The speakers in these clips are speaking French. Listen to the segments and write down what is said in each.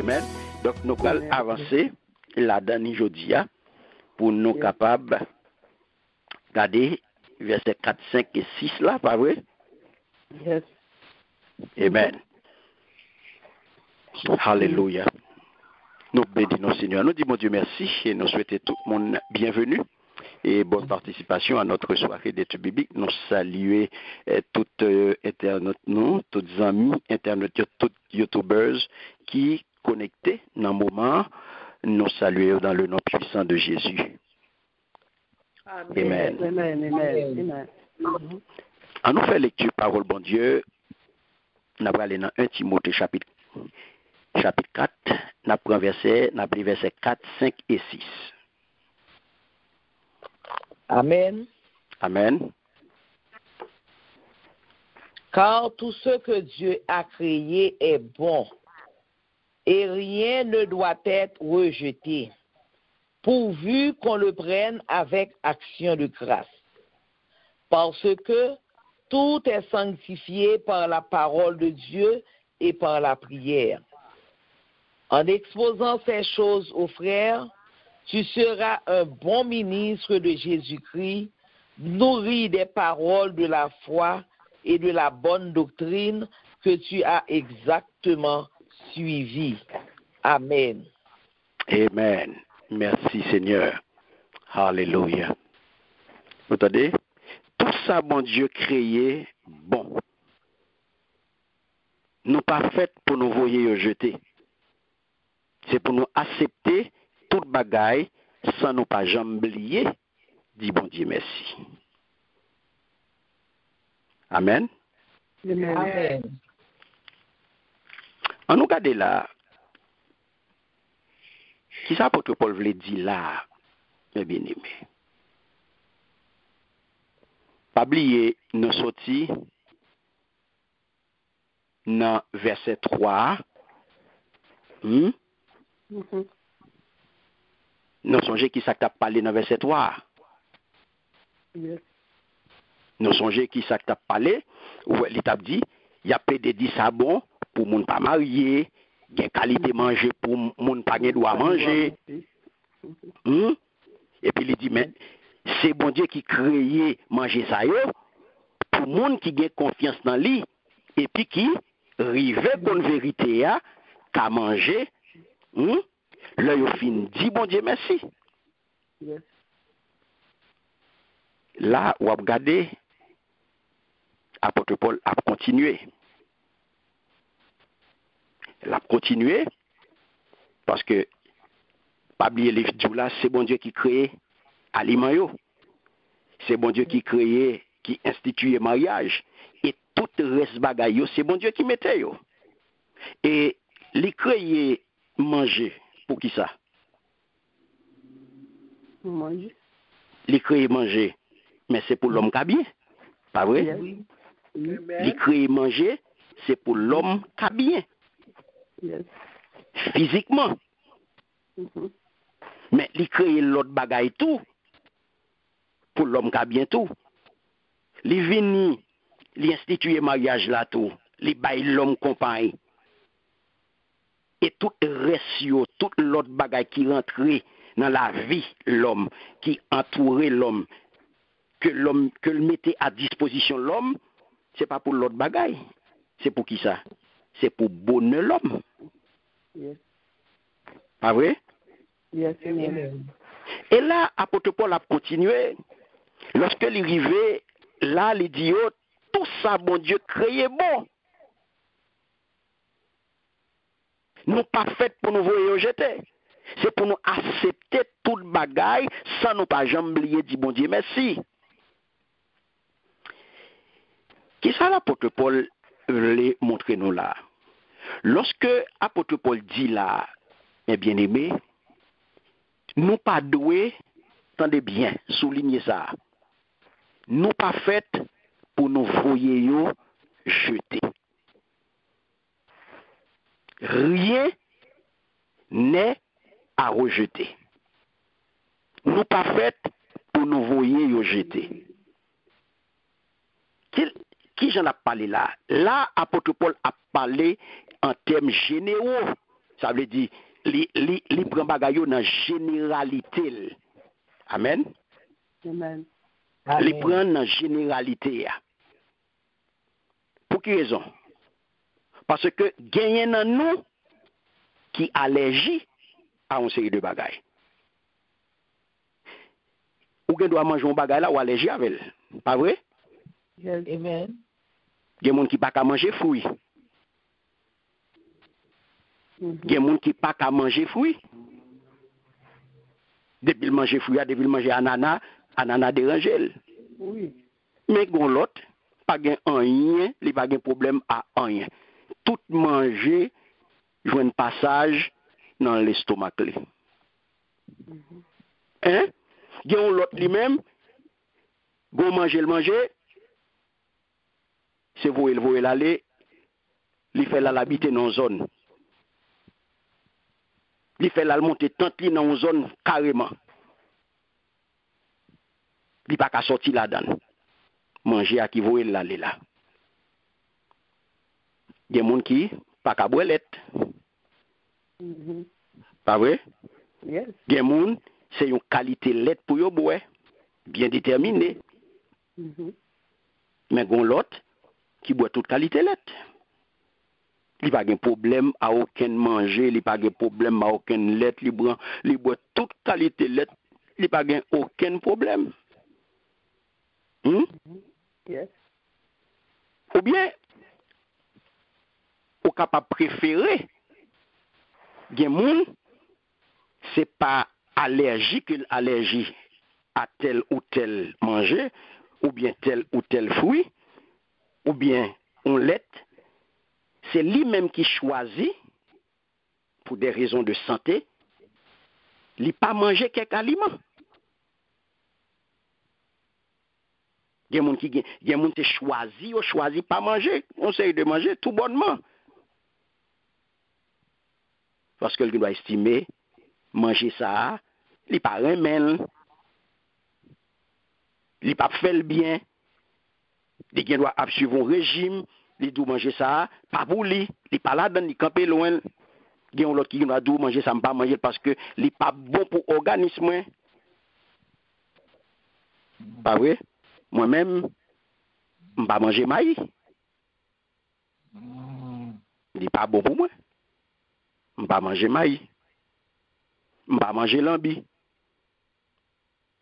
Amen. Donc, nous allons avancer là-dedans aujourd'hui pour nous capables de regarder versets 4, 5 et 6 là, pas vrai? Yes. Amen. Alléluia. Nous bénissons Seigneur. Nous disons Dieu merci et nous souhaitons tout le monde bienvenue et bonne participation à notre soirée d'études bibliques. Nous saluons toutes internautes, nous, tous les amis internautes, tous les youtubeurs qui connectés dans le moment. Nous saluons dans le nom puissant de Jésus. Amen. Amen. Amen. Amen. En nous fait lecture parole bon Dieu, nous allons aller dans 1 Timothée chapitre 4, nous allons verset 4, 5 et 6. Amen. Amen. Car tout ce que Dieu a créé est bon, et rien ne doit être rejeté, pourvu qu'on le prenne avec action de grâce. Parce que tout est sanctifié par la parole de Dieu et par la prière. En exposant ces choses aux frères, tu seras un bon ministre de Jésus-Christ, nourri des paroles de la foi et de la bonne doctrine que tu as exactement suivi. Amen. Amen. Merci Seigneur. Alléluia. Vous entendez? Tout ça, mon Dieu, créé, bon. Nous pas fait pour nous voyer jeter. C'est pour nous accepter toute bagaille sans nous pas jamais oublier. Dis bon Dieu merci. Amen. Amen. On nous regarde là. Qui ça l'apôtre Paul voulait dire là, mes bien-aimés? Pas oublier, nous sortis dans verset 3. Nous songez qui ça t'a parlé dans verset 3. Yes. Nous songez qui ça t'a parlé, où il t'a dit, il y a peut-être dit ça bon pour moun pas marié, il y a qualité manger pour moun pas droit manger. Et puis il dit, mais c'est bon Dieu qui crée manger ça yo, pour moun qui a confiance dans lui, et puis qui rive pour vérité à qu'à manger, là yo fin dit bon Dieu merci. Yes. Là, on va regarder, apôtre Paul a continué. Il a continué parce que, pas oublier les jours là, c'est bon Dieu qui crée aliment yo. C'est bon Dieu qui crée, qui institue mariage. Et tout le reste bagay yo, c'est bon Dieu qui mettait yo. Et les créer manger, pour qui ça? Manger. Les créer manger, mais c'est pour l'homme qui a bien. Pas vrai? Yes. Les créer manger, c'est pour l'homme qui a bien. Yes. Physiquement. Mais les créer l'autre bagay tout, pour l'homme qui a bien tout. Les venir, les instituer mariage là tout, les bail l'homme compagne. Et tout le reste, tout l'autre bagay qui rentrait dans la vie l'homme, qui entourait l'homme, que le mettait à disposition l'homme, c'est pas pour l'autre bagay. C'est pour qui ça? C'est pour bonheur l'homme. Yes. Pas vrai? Yes. Amen. Et là, apôtre Paul a continué. Lorsque il arrivait, là, il dit, oh, tout ça, bon Dieu, créé bon. Nous pas fait pour nous voyer jeter. C'est pour nous accepter toute bagaille sans nous pas jamais oublier, dit bon Dieu, merci. Qui ça l'apôtre Paul voulait montrer nous là? Lorsque l'apôtre Paul dit là, mes bien-aimés, nous pas doués, attendez bien, soulignez ça. Nous pas fait pour nous voyer jeter. Rien n'est à rejeter. Nous pas fait pour nous voyer jeter. Qui j'en a parlé là? Là, apôtre Paul a parlé en termes généraux. Ça veut dire, li prend bagay yo dans généralité. Amen. Amen. Li prend dans généralité. Pour quelle raison? Parce que gagner dans nous qui allergie à une série de bagailles. Ou gen doit manger un bagay là ou allergie avec elle. Pas vrai? Yes. Amen. Gen moun qui pas ka manger fruits. Gen moun qui pas ka manger fruits. Depuis le manger fruits, depuis le manger ananas dérange elle. Oui. Mais gon l'autre pas gen rien, il pas gen problème à rien. Tout manger joine passage dans l'estomac li. Hein? Gen l'autre lui-même gon manger, c'est voyer l'aller, il fait l'habiter dans une zone. Il fait la monter tant li dans une zone carrément. Il pas qu'à sortir là-dedans. Manger à qui voyer l'aller là. Il y a des gens qui pas qu'à boire lait. Pas vrai? Yes. Il y a des gens, c'est une qualité lait pour yo boire, bien déterminée. Mais gon l'autre qui boit toute qualité lait. Il pas de problème à aucun manger, il pas de problème à aucun lait, il boit toute qualité lait, il pas de aucun problème. Yes. Ou bien ou capable préférer gen moun c'est pas allergique à tel ou tel manger ou bien tel ou tel fruit ou bien on lait, c'est lui-même qui choisit pour des raisons de santé, il pas manger quelques aliments. Gen moun te choisi pas manger, on sait de manger tout bonnement. Parce que il doit estimer manger ça, il pas remen, il pas fait le bien, il doit suivre un régime, il doit manger ça, pas pour lui, il pas là-dedans, il camper loin. Il y a l'autre qui doit manger ça, pas manger parce que il pas bon pour l'organisme. Pas vrai? Moi-même, je ne pas manger maïs. Il n'est pas bon pour moi. Je ne pas manger maïs. Je ne pas manger lambi.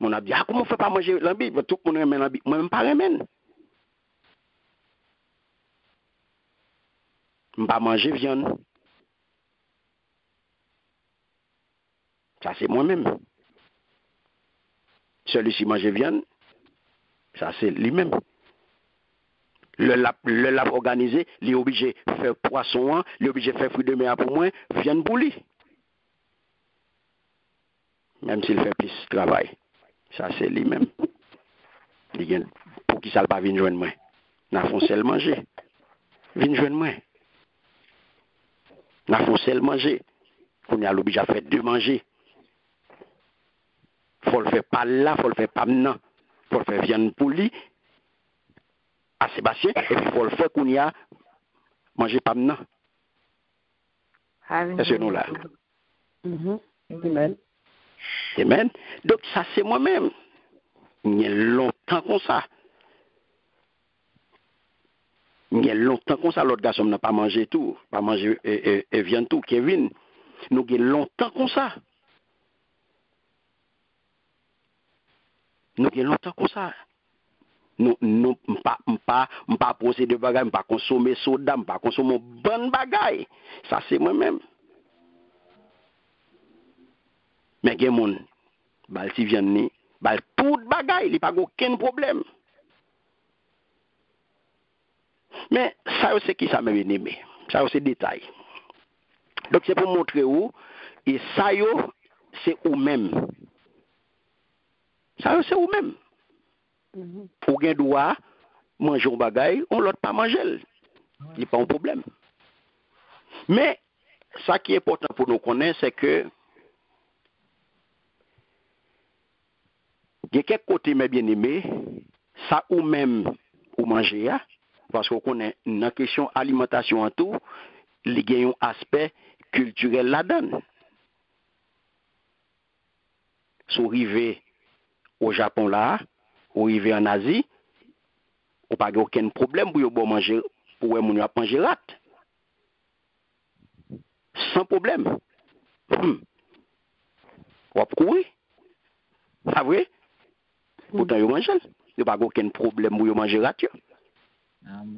On a dit, comment on ne fait pas manger lambi? Tout le monde aime lambi. Moi, je ne pas remène. Je ne pas manger viande. Ça, c'est moi-même. Celui-ci mange viande, ça, c'est lui-même. Le lap organisé, il est obligé de faire poisson, il est obligé de faire fruits de mer pour moi, viande pour lui. Même s'il fait plus de travail. Ça, c'est lui-même. Pour qui ça ne pas venir joindre moi? N'a font seul manger. Venir joindre moi. N'a font seul manger. On est obligé à faire deux manger. Faut le faire pas là, faut le faire pas maintenant. Faut le faire viande pour lui. À Sébastien, et puis il faut le faire qu'on y a manger pas maintenant. Est-ce que nous là? Amen. Amen. Donc ça c'est moi-même. Il y a longtemps comme ça. Il y a longtemps comme ça, l'autre garçon n'a pas mangé tout, pas mangé et viande tout, Kevin. Nous il y a longtemps comme ça. Nous il y a longtemps comme ça. Nous pas poser de bagages, pas consommer soda, pas consommer bonne bagaille. Ça c'est moi-même. Mais gen moun bal si viande ni, bal tout bagaille, il pas aucun problème. Mais ça c'est qui ça m'a bien aimé. Ça c'est détail. Donc c'est pour montrer où et ça yo c'est ou même. Ça c'est ou même. Pour gen droit manger un bagaille, on l'autre pas manger. Il n'y a pas un problème. Mais ça qui est important pour nous connaître, c'est que il y a quelques côtés, mes bien-aimés, ça ou même ou manger, parce qu'on connaît une question alimentation en tout, il y a un aspect culturel la donne. Si vous arrivez au Japon là, ou arrivez en Asie, vous n'avez aucun problème pour vous manger, pour vous manger rat. Sans problème. Vous avez couru. Pas vrai? Pourtant, vous mangez. Vous n'avez aucun problème pour vous manger rat.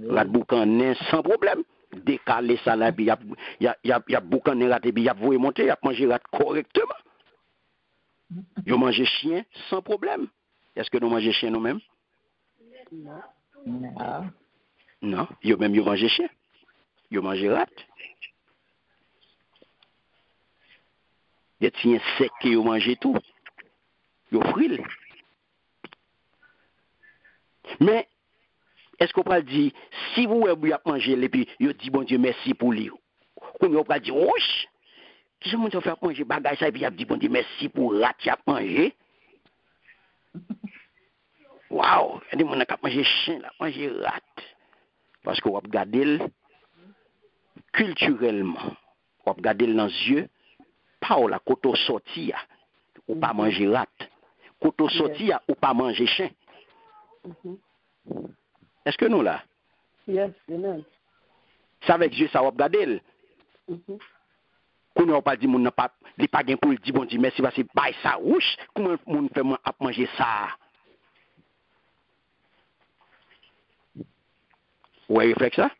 Rat boucan sans problème. Décaler ça là, puis il y a boucan rat, et puis il y a vous monter, il y a manger rat correctement. Vous mangez chien sans problème. Est-ce que nous mangeons chien nous-mêmes? Non. Non. Non. Vous même vous mangez chien. Vous mangez rat. Des tiens secs qui vous mangez tout. Vous frillez. Mais, est-ce qu'on peut dire, si vous avez mangé, et puis vous dites, bon Dieu, merci pour lui. Comme vous peut dire, ouch, qui est-ce que fait manger bagage ça, et puis vous dit, bon Dieu, merci pour rat qui a mangé. Waouh, il y a des gens qui ont mangé chien, mangé rat. Parce que vous regardez culturellement, vous regardez dans les yeux, pas la côté sorti, ou pas manger rat. Côté sorti, ou pas manger chien. Est-ce que nous là? Yes, amen. Ça avec Dieu, ça va regarder. Qu'on n'a pas dit, mon n'a pas, il pas gain pour le dire, bon Dieu, merci, parce que bah ça rouge, comment mon fait moi à manger ça? Ouais, réflexe ça?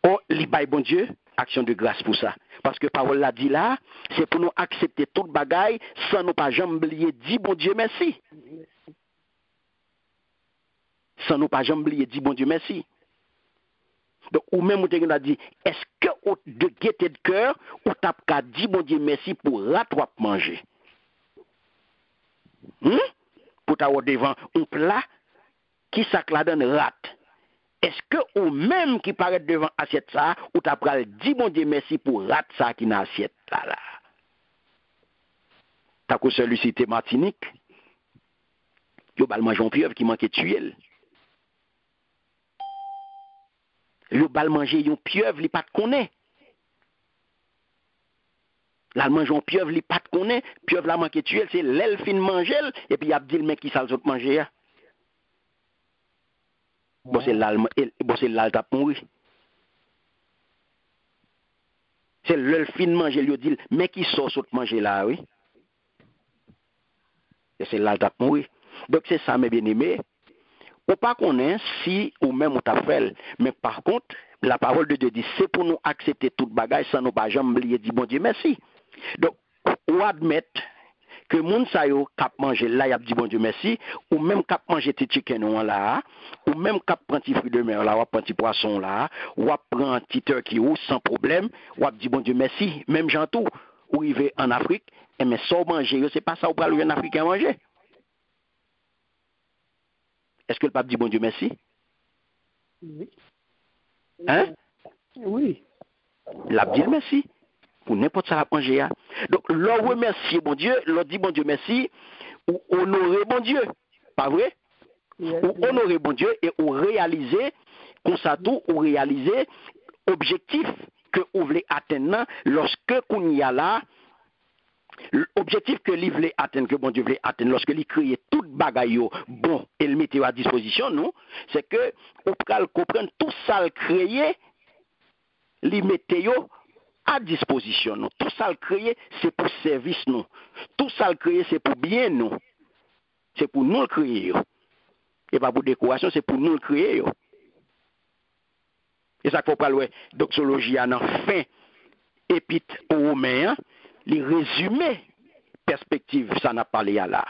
Oh, li bail bon Dieu, action de grâce pour ça. Parce que parole l'a dit là, c'est pour nous accepter toute bagaille sans nous pas jamais oublier dit bon Dieu merci. Sans nous pas jamais oublier dit bon Dieu merci. Donc, ou même on t'a dit, est-ce que de gaieté de cœur, ou t'as qu'à dire bon Dieu merci pour rat ou manger? Pour t'avoir devant un plat qui sac la donne rat. Est-ce que ou même qui paraît devant assiette ça, ou t'as pral dit bon Dieu merci pour rat ça qui n'a assiette là. T'as que celui-ci était Martinique. Yo bal manger un pieuvre qui manquait tuer. Yo bal manger un pieuvre li pas de connaît. La mange un pieuvre li pas de connaît, pieuvre la manqué tuer, c'est l'elle fin manger et puis y a dit le mec qui ça l'autre manger. Bon c'est l'al t'a mourir. C'est l'elle fin manger lui dit mais qui sort saute manger là oui. Et c'est l'al t'a mourir. Donc c'est ça mes bien-aimés. Ou pas connaît si ou même on t'a fait, mais par contre la parole de Dieu dit c'est pour nous accepter toute bagage sans nous pas jamais oublier dire bon Dieu merci. Donc ou admettre que moun sa yo k'ap manger là y a dit bon Dieu merci ou même k'ap manger petit chicken là ou même k'ap prend petit fruit de mer là ou prend petit poisson là ou prend petit turkey ou sans problème ou dit bon Dieu merci même gens tout ou arrivé en Afrique et mais sans manger c'est pas ça ou pas le africain manger. Est-ce que le pape dit bon Dieu merci? Oui. Hein? Oui. L'a dit merci pour n'importe ça à manger. Donc l'on remercie bon Dieu, l'on dit bon Dieu merci ou honorer bon Dieu. Pas vrai? Yes, Ou honorer bon Dieu et ou réaliser comme ça tout ou réaliser objectif que vous voulez atteindre lorsque qu'on y a là. L'objectif que lui voulait atteindre, que bon Dieu voulait atteindre, lorsque lui crée toute bagaille bon et le mettait à disposition, nous, c'est que on peut comprendre tout ça le créer, lui mettait à disposition nous. Tout ça le créer, c'est pour service nous. Tout ça le créer, c'est pour bien nous. C'est pour nous le créer. Et pas pour décoration, c'est pour nous le créer. Et ça faut pas le doxologie en fin épître aux Romains. Les résumés perspective ça n'a parlé à là.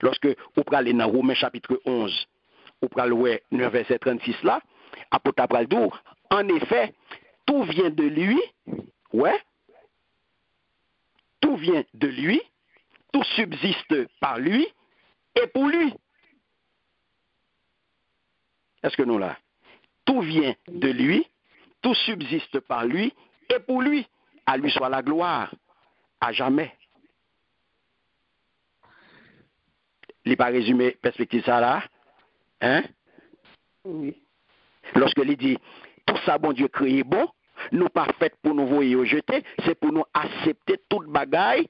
Lorsque vous parlez dans Romains chapitre 11, vous parlez dans verset 36 là, apôtre pral dit en effet, tout vient de lui, ouais. Tout vient de lui, tout subsiste par lui et pour lui. Est-ce que nous là? Tout vient de lui, tout subsiste par lui et pour lui. À lui soit la gloire, à jamais. Il n'est pas résumé perspective ça là, hein? Oui. Lorsque il dit tout ça bon Dieu créé bon, Nous pas fait pour nous voyer au jeter, c'est pour nous accepter toute bagaille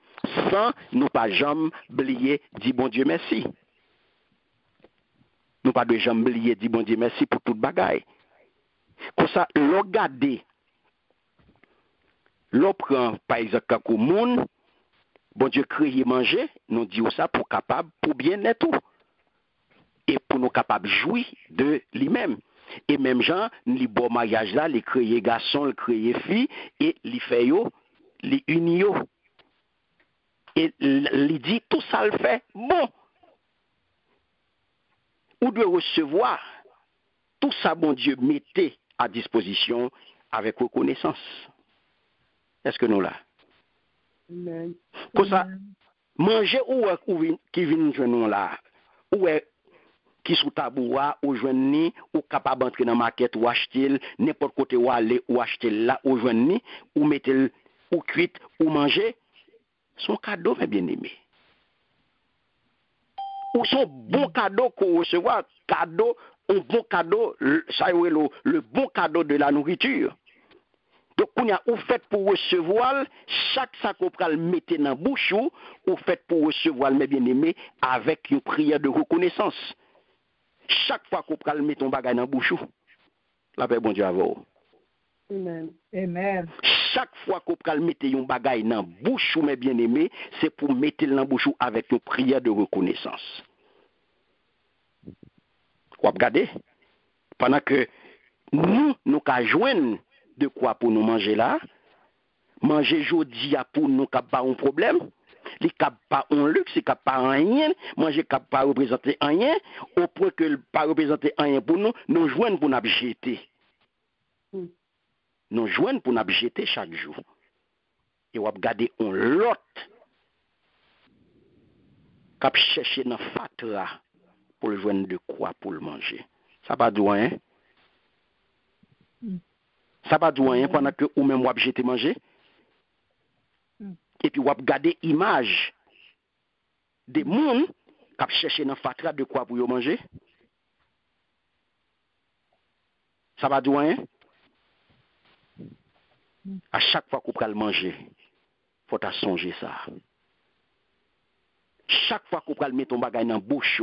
sans nous pas jamais oublier, dit bon Dieu merci. Nous pas de jamais oublier, dit bon Dieu merci pour toute bagaille. Comme ça, l'on garde, l'on prend par exemple quand monde, bon Dieu créé manger, nous dit ça pour capable, pour bien être tout. Et pour nous capables de jouir de lui-même. Et même gens, les beaux mariages là, les créer garçons, les créer filles, et les fait yo, les unio. Et les dit tout ça le fait. Bon. Ou de recevoir tout ça, bon Dieu, mettez à disposition avec reconnaissance. Est-ce que nous là? Amen. Comme ça, manger ou qui vient de nous là, ou qui sous taboua ou joindre ou capable d'entrer dans market ou acheter n'importe côté où aller ou acheter là ou joindre ou mettre ou cuite ou manger son cadeau mes bien-aimés ou son bon cadeau qu'on recevoir cadeau un bon cadeau ça le bon cadeau de la nourriture. Donc on a ou fait pour recevoir chaque sac qu'on pral mettre dans bouche ou fait pour recevoir mes bien-aimés avec une prière de reconnaissance. Chaque fois qu'on prend le mettre ton bagage dans la bouche, la paix bon Dieu à vous. Amen. Amen. Chaque fois qu'on prend le mettre ton bagage dans la bouche, mes bien-aimés, c'est pour mettre dans la bouche avec une prière de reconnaissance. Vous regardez, pendant que nous qu'à joindre de quoi pour nous manger là, manger jeudi pour nous qu'à pas un problème. Les cap pas un luxe, les cap pas rien, manger cap pas représenter rien, au point que le pas représenter rien pour nous, nous joignent pour nous jeter. Nous joignent pour nous jeter chaque jour. Et on va regarder un lot cap chercher dans fatra pour le joindre de quoi pour le manger. Ça pas de rien. Ça pas de rien pendant que ou même on va jeter manger. Et puis, on va regarder l'image des gens qui cherchent dans fatra de quoi pour manger. Ça va dire rien? À chaque fois qu'on prend le manger, il faut songer ça. Chaque fois qu'on prend le mettre ton bagage dans la bouche,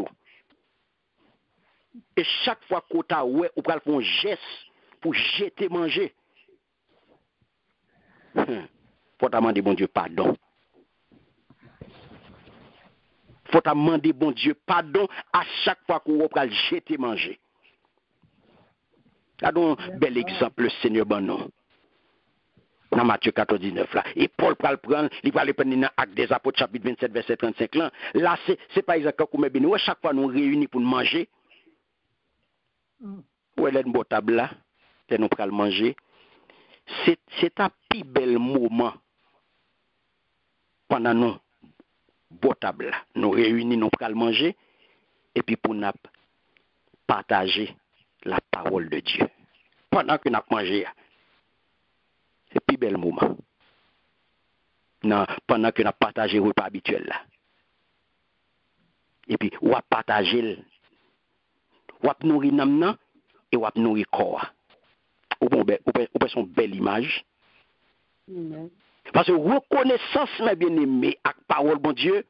et chaque fois qu'on t'a ouais, on prend un geste pour jeter manger. Faut demander bon Dieu pardon. Faut demander bon Dieu pardon à chaque fois qu'on va jeter manger. Regardons un bel exemple, le Seigneur Banon. Dans Matthieu 14, 19 là. Et Paul va le prendre, il va le prendre dans Actes des Apôtres, chapitre 27, verset 35 là. Là, c'est pas exactement comme béni. Chaque fois nous réunis pour manger. Où est le table là? Nous prenons manger. C'est un plus bel moment pendant nous bon table nous réunis nous pral manger et puis pour nous partager la parole de Dieu pendant que nous mangé c'est plus bel moment non pendant que nous partager repas habituel là et puis on va partager on va nourrir nam et on va nourrir corps ou son belle image. Parce que reconnaissance, mes bien-aimés, avec parole, bon Dieu,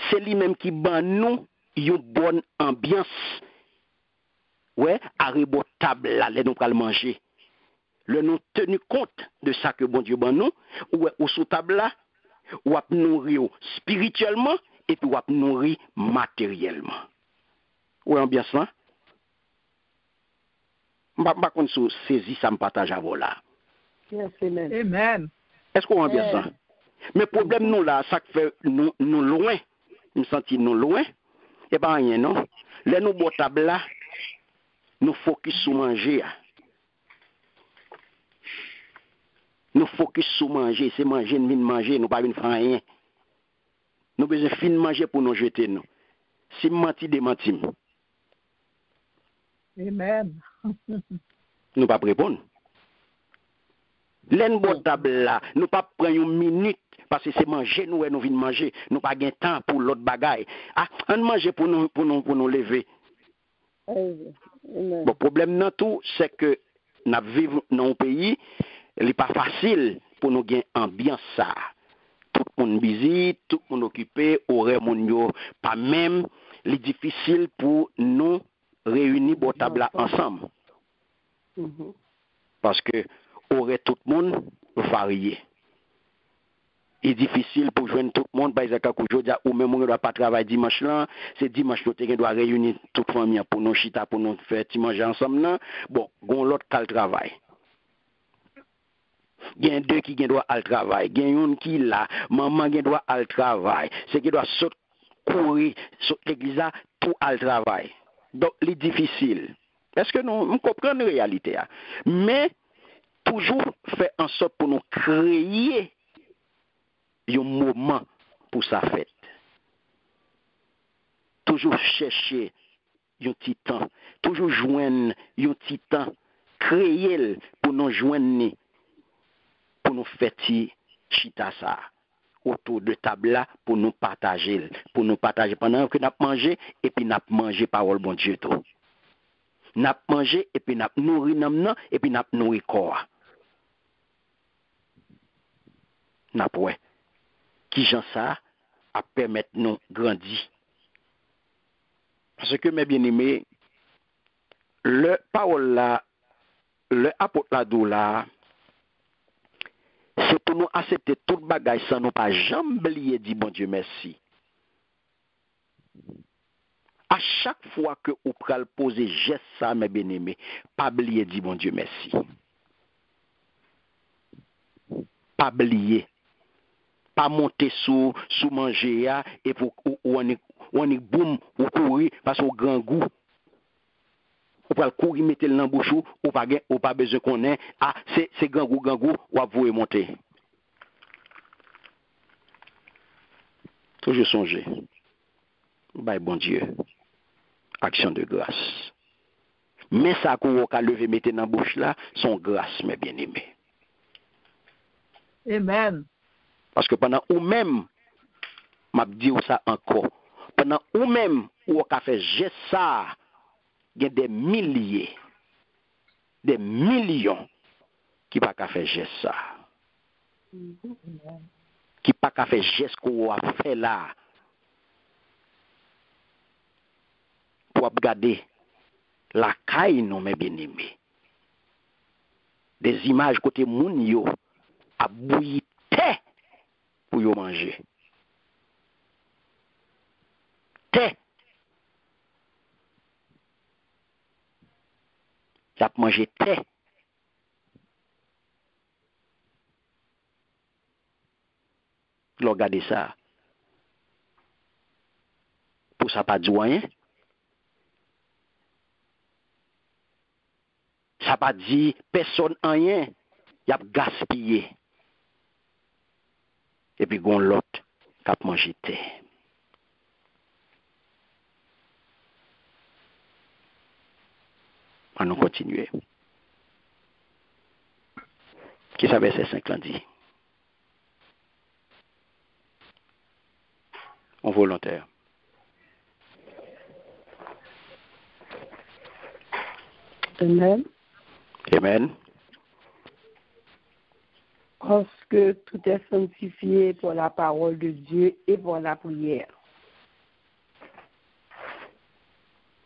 c'est lui-même qui ban nous une bonne ambiance. Ouais, à rebot table là, nous allons manger. Le nous tenu compte de ça que bon Dieu ban nous, ou sous table là, ou à nourrir spirituellement et puis ou à nourrir matériellement. Ouais, ambiance là. Je contre sous saisi ça me partage à vous là. Yes, amen. Amen. Est-ce qu'on a bien ça? Mais le problème, nous, là, ça fait nous loin. Nous sentons nous loin. Et pas rien, non? Là, nous, bon table là, nous focus sur manger. Nous focus sur manger. C'est manger, nous venons manger, nous pas venons faire rien. Nous besoin de fin manger pour nous jeter, nous. Si menti, démenti. Amen. Nous pas répondre. L'en bon table là, nous pas prendre une minute parce que c'est manger nous et nous venons manger, nous pas gain temps pour l'autre bagaille. Ah, on manger pour nous lever. Bon problème dans tout c'est que nous vivons dans un pays il n'est pas facile pour nous gagner ambiance ça. Tout le monde busy, tout le monde occupé, horaire mon yo pas même, il est difficile pour nous réunir pour table ensemble. Parce que horaire tout le monde varié. Il est difficile pour joindre tout le monde, par exemple, ou même on ne doit pas travailler dimanche là, c'est dimanche qu'on doit réunir toute famille pour nous chita, pour nous faire manger ensemble là. Bon, on l'autre qui travail. Il y a deux qui doivent aller travail, il y a une qui là, maman qui doit aller travail, c'est qui doit sauter courir sur l'église pour aller travail. Donc, c'est difficile. Est-ce que nous comprenons la réalité? Mais, toujours faire en sorte pour nous créer un moment pour sa fête. Toujours chercher un petit temps. Toujours joindre un petit temps. Créer pour nous joindre, pour nous fêter chita ça. Autour de table là, pour nous partager. Pour nous partager pendant que nous avons mangé, et puis nous avons mangé parole bon Dieu tout. Nous avons mangé, et puis nous avons nourri nous, et puis nous avons nourri corps. Nous avons qui j'en ça à permettre nous grandir. Parce que mes bien-aimés, le parole là, le apôtre là, c'est pour nous accepter tout bagage sans nous pas jamais oublier dire bon Dieu merci. À chaque fois que vous prenez poser geste ça, mes bien-aimés, pas oublier dire bon Dieu merci. Pas oublier. Pas monter sous manger et pour on est boum ou courir parce au grand goût. Ou pas courir mettre le dans bouche ou pas besoin qu'on ait c'est grand goût ou à vous monter. Toujours songer. Bye bon Dieu. Action de grâce. Mais ça qu'on va lever mettre dans bouche là, son grâce mes bien-aimés. Amen. Parce que pendant ou même, m'a dit ça encore, pendant ou même, ou on fait geste ça, il y a des milliers, des millions qui pas qu'à faire geste ça. Qui pas qu'à faire geste qu'on a fait là. Pour regarder la caille, non, mes bien-aimés. Des images côté moun yo, a bouilli pour yo manger. Thé. Y a mangé thé. Regardez ça. Pour ça pas dire rien. Ça pas dit personne rien. Y a gaspillé. Et puis gon l'autre qui a mangé thé. On nous continuer. Qui ça verset 5 là dit? En volontaire. Amen. Amen. Parce que tout est sanctifié pour la parole de Dieu et pour la prière.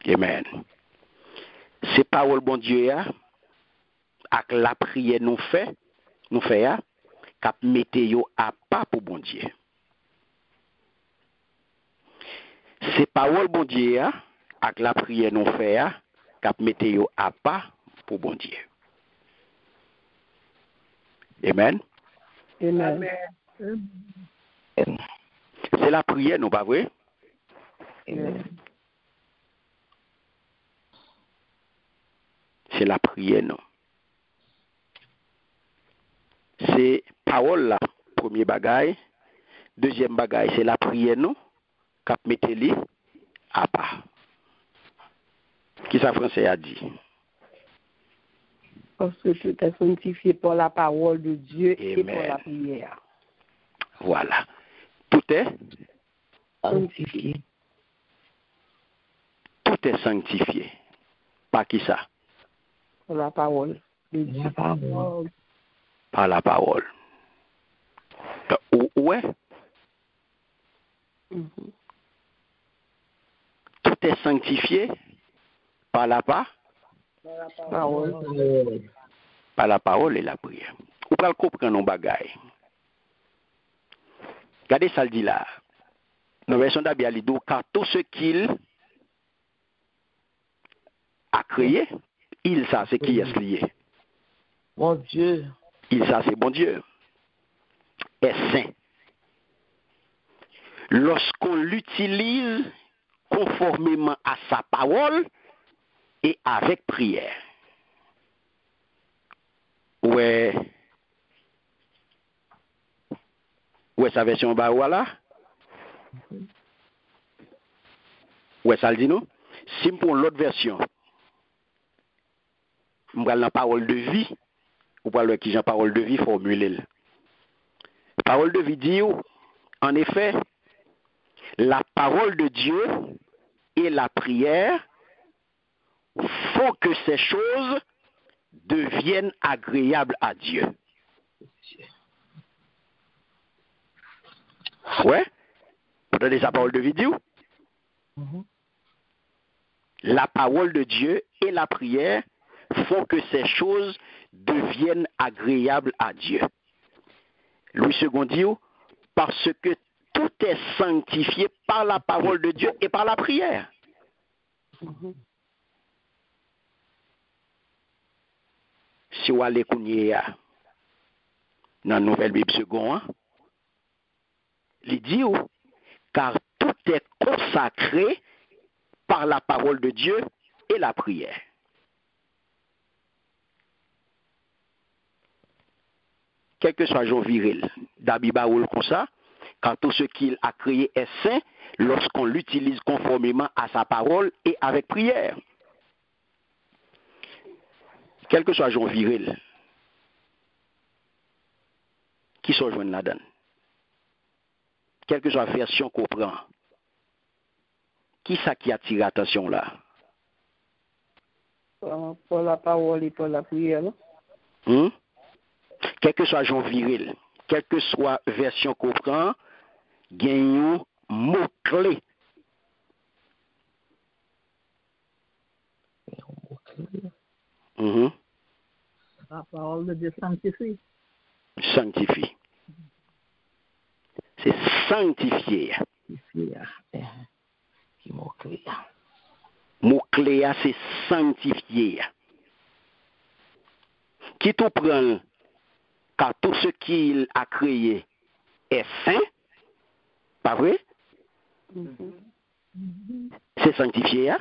Amen. C'est parole bon Dieu avec la prière nous fait cap mette yo à pas pour bon Dieu. C'est parole bon Dieu avec la prière nous fait cap mette yo à pas pour bon Dieu. Amen. Amen. C'est la prière, non pas vrai? Amen. C'est la prière, non. C'est parole là, premier bagaille. Deuxième bagaille, c'est la prière, non? Cap mettez-li à part. Qui ça français a dit? Parce que tout est sanctifié pour la parole de Dieu et Amen. pour la prière. Voilà. Tout est Sanctifié. Tout est sanctifié. Pas qui ça? Pour la parole de Dieu. La parole. par la parole. Ouais. Tout est sanctifié par la Parole. par la parole et la prière. Ou pas le comprendre nos bagailles. Regardez ça le dit là. Dans la version d'Abia Lido, car tout ce qu'il a créé, il ça c'est qui est lié. Mon Dieu. Il ça c'est bon Dieu. Est saint. Lorsqu'on l'utilise conformément à sa parole et avec prière. Ouais, sa version bas voilà. Ouais, ça le dit non? Si pour l'autre version, on parle la parole de vie, ou parle qui j'ai parole de vie formulée. Parole de vie dit, en effet, la parole de Dieu et la prière font que ces choses deviennent agréables à Dieu. Ouais? Vous entendez sa parole de vidéo? La parole de Dieu et la prière font que ces choses deviennent agréables à Dieu. Louis II dit, parce que tout est sanctifié par la parole de Dieu et par la prière. Si vous allez dans la Nouvelle Bible seconde, il dit, car tout est consacré par la parole de Dieu et la prière. Quel que soit Jean viril, d'Abiba ou comme ça, car tout ce qu'il a créé est saint lorsqu'on l'utilise conformément à sa parole et avec prière. Quel que soit Jean viril, qui se rejoint là-dedans, quelle que soit la version qu'on prend, qui ça qui attire l'attention là? Pour la parole et pour la prière. Non? Quel que soit Jean viril, quelle que soit version qu'on prend, gagne un mot-clé. La parole de Dieu sanctifie. Sanctifie. C'est sanctifié. Mot-clé, c'est sanctifié. Qui tout prend, car tout ce qu'il a créé est saint, pas vrai? C'est sanctifié.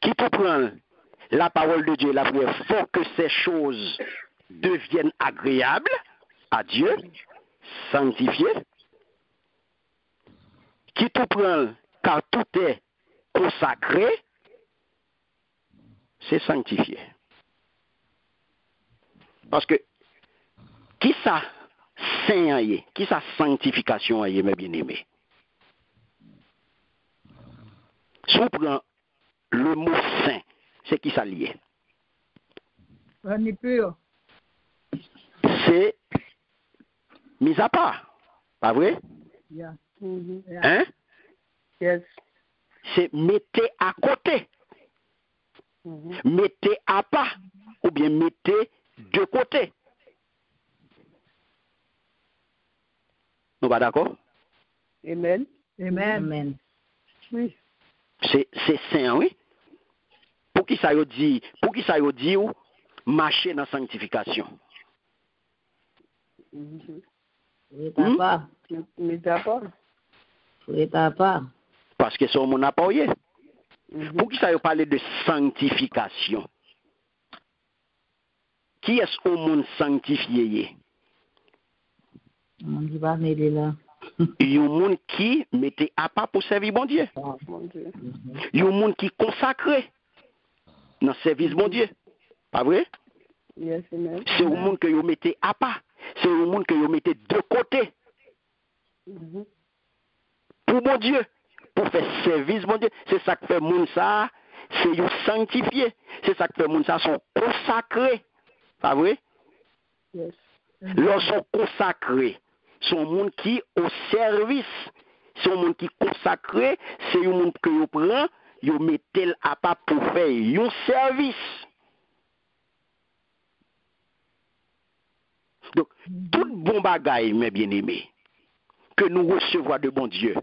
Qui tout prend, la parole de Dieu, la prière, faut que ces choses deviennent agréables à Dieu, sanctifié. Qui tout prend, car tout est consacré, c'est sanctifié. Parce que, qui ça saint aille, qui ça sanctification aille, mes bien-aimés? Si on prend le mot saint, c'est qui ça lié? On est pur. C'est mis à part, pas vrai? Yeah. Hein? Yes. C'est mettez à côté, mettez à part, ou bien mettez de côté. Nous pas d'accord? Amen. Amen. Oui. C'est saint, oui. Pour qui ça dit marcher dans la sanctification? Pas. Mais d'abord. Pas. Parce que c'est un monde appareillé. Pour qui ça parler de sanctification? Qui est-ce au monde sanctifié? On dit pas mêler là. Il y a un monde qui mettait à part pour servir bon Dieu. Il y a un monde qui consacré dans le service bon Dieu. Pas vrai? Yes, amen. C'est un monde que vous mettez à part. C'est un monde que vous mettez de côté. Pour bon Dieu. Pour faire service bon Dieu. C'est ça que fait monde ça. C'est vous sanctifié. C'est ça que fait monde ça sont consacrés. Pas vrai? Yes. Lorsqu'on consacré, son monde qui au service, son monde qui consacré, c'est un monde que vous prend, vous mettez à pas pour faire un service. Donc, tout bon bagaille, mes bien-aimés, que nous recevons de bon Dieu,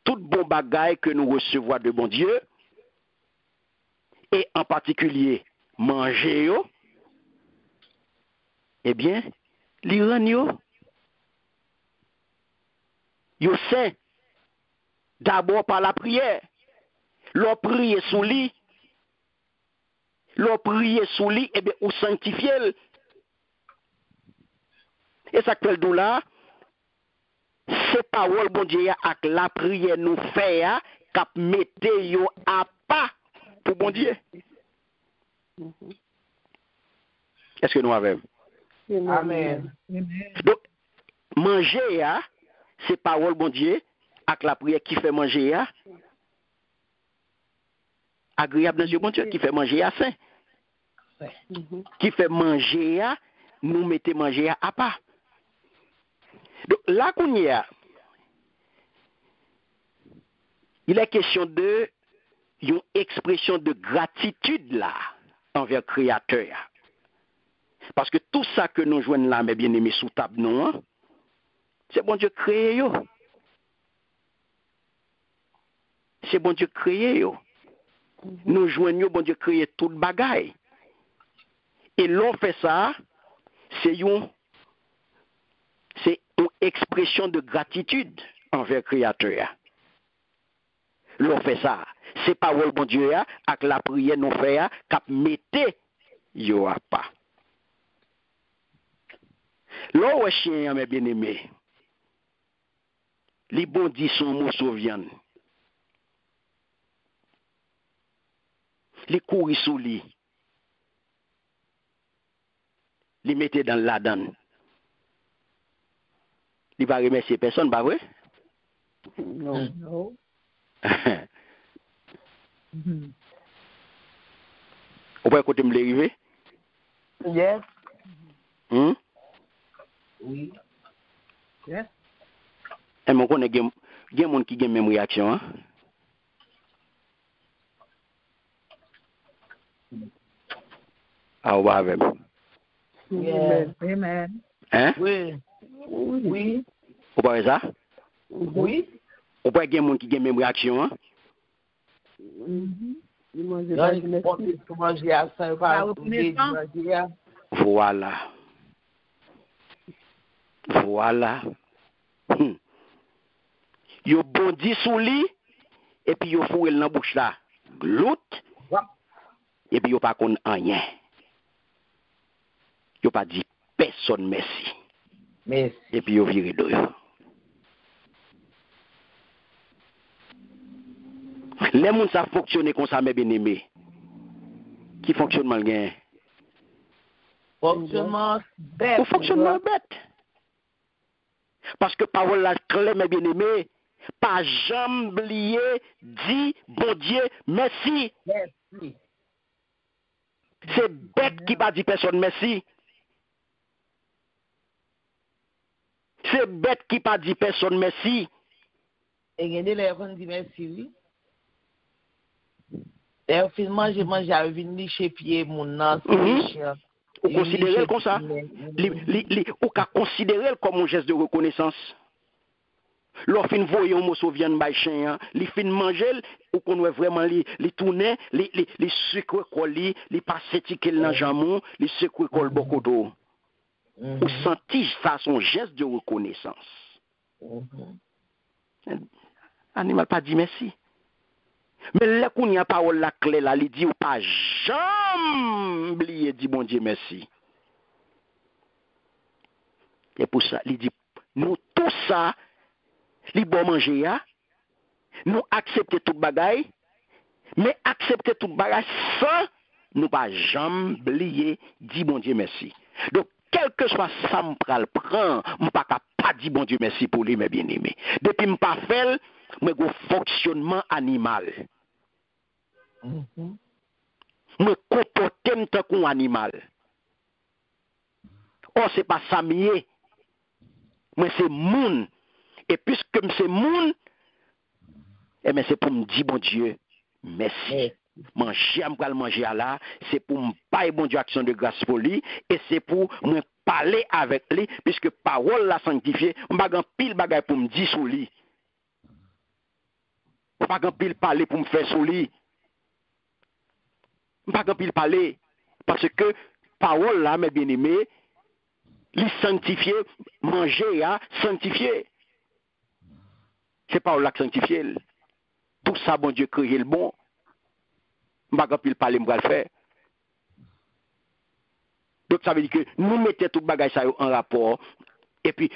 tout bon bagaille que nous recevons de bon Dieu, et en particulier manger, eh bien, l'Iran, yo saint, d'abord par la prière. L'on prie sous lit, eh bien, ou sanctifier. Et ça fait le là, c'est parole bon Dieu avec la prière nous fait, cap mette yo à pas pour bon Dieu. Est-ce que nous avons? Amen. Donc, manger, c'est parole bon Dieu, avec la prière qui fait manger, agréable dans Dieu bon Dieu, qui fait manger à saint. Qui fait manger, nous mettez manger à part. Donc, là qu'on y a, il est question de une expression de gratitude là, envers le Créateur. Parce que tout ça que nous jouons là, mes bien-aimés, sous table, non, c'est bon Dieu créé. C'est bon Dieu créé. Nous joignons, bon Dieu créé toute bagaille. Et l'on fait ça, c'est une expression de gratitude envers le Créateur. L'on fait ça. C'est parole bon Dieu, avec la prière nous fait, cap mettez yo à pas. L'on ouais chien, mes bien-aimés, les bondis sont morceaux viande. Les courir sous lit. Les mettez dans la donne. Il va remercier personne, pas vrai? Non. No. Vous pouvez écouter me l'arriver? Yes. Oui. Yes. Et mon connaît il y a des gens qui ont même réaction. Hein? Ah, ouais, avec. Yes. Amen. Hein? Oui. Oui. Vous voyez ça? Oui. Vous voyez des gens qui ont même réaction. Hein? Manger à ça, pas Voilà. Voilà. Yo bondi sous lit et puis yo foué dans la bouche là. Glout. Et puis yo pas kon rien. Yo pas dit personne merci. Merci. Et puis yo viré de yo. Les gens ça fonctionne comme ça mes bien-aimés. Qui fonctionne mal gain. Fonctionnement bête. Ou fonctionnement bête. Parce que parole la clé mes bien-aimés, pas jamais oublier dit bon Dieu merci. Merci. C'est bête qui pas dit personne merci. C'est bête qui pas dit personne merci. Et regardez les gens dit merci, oui. Et au final, j'ai mangé à venir chez pied mon nom, c'est chiant. Ou considérer comme ça. Ou qu'à considérer comme un geste de reconnaissance. L'on fin voyer un morceau viande by chien, li fin manger ou qu'on voit vraiment li tourner, li sucre colis, li passer tikel dans jamon, li sucre col bokoto. Ou senti ça son geste de reconnaissance. Animal pas dit merci. Mais là qu'on y a parole la clé là, il dit ou pas jamais oublier dit bon Dieu merci. Et pour ça, il dit nous tout ça, li bon manger ya, nous accepter toute bagaille, mais accepter toute bagaille sans nous pas jamais oublier dit bon Dieu merci. Donc quel que soit ça me pral prend, me pas dire bon Dieu merci pour lui mes bien-aimés. Depuis me pas faire, me go fonctionnement animal. Me comporter tant qu'un animal. Oh, c'est pas ça mieux. Moi, c'est moun. Et puisque c'est moun, eh bien, c'est pour me dire, bon Dieu, merci. Manger, je vais manger là, c'est pour me payer, bon Dieu, action de grâce pour lui, et c'est pour me parler avec lui, puisque parole la sanctifiée, je ne vais pas pile bagay pour me dire sur lui. Je ne vais pas pile parler pour me faire sur lui. Je ne vais pas pile parler, parce que parole là, mes bien-aimés, les sanctifier, manger, sanctifier. C'est parole là qui sanctifier. Pour ça, bon Dieu, créer le bon. Je ne vais pas pile parler, je vais le faire. Donc ça veut dire que nous mettons tout bagage ça en rapport et puis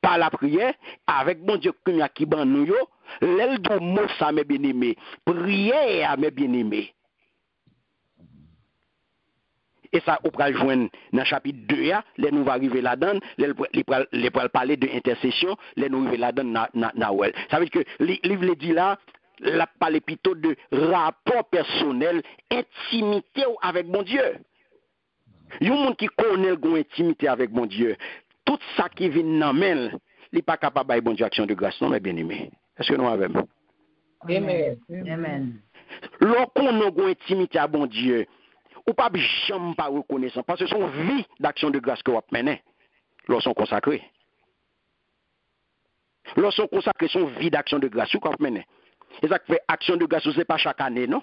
par la prière avec bon Dieu qui ban nous yo, l'aile de mot ça mes bien-aimés, prière mes bien-aimés. Et ça on va joindre dans chapitre 2 là, nous va arriver là-dedans, les parler de intercession, les nous arriver là-dedans na ça veut dire que livre dit là la parler plutôt de rapport personnel, intimité avec bon Dieu. Il y a un monde qui connaît l'intimité avec mon Dieu. Tout ça qui vient dans main, il n'est pas capable de bon Dieu action de grâce, non, mes bien-aimés. Est-ce que nous avons? Amen. Amen. Lorsqu'on a une intimité à bon Dieu, ou pas jamais pas reconnaissant, parce que son vie d'action de grâce que vous menez, lorsqu'on consacré. Lorsqu'on consacre son vie d'action de grâce, vous menez. Et ça fait action de grâce, ce n'est pas chaque année, non?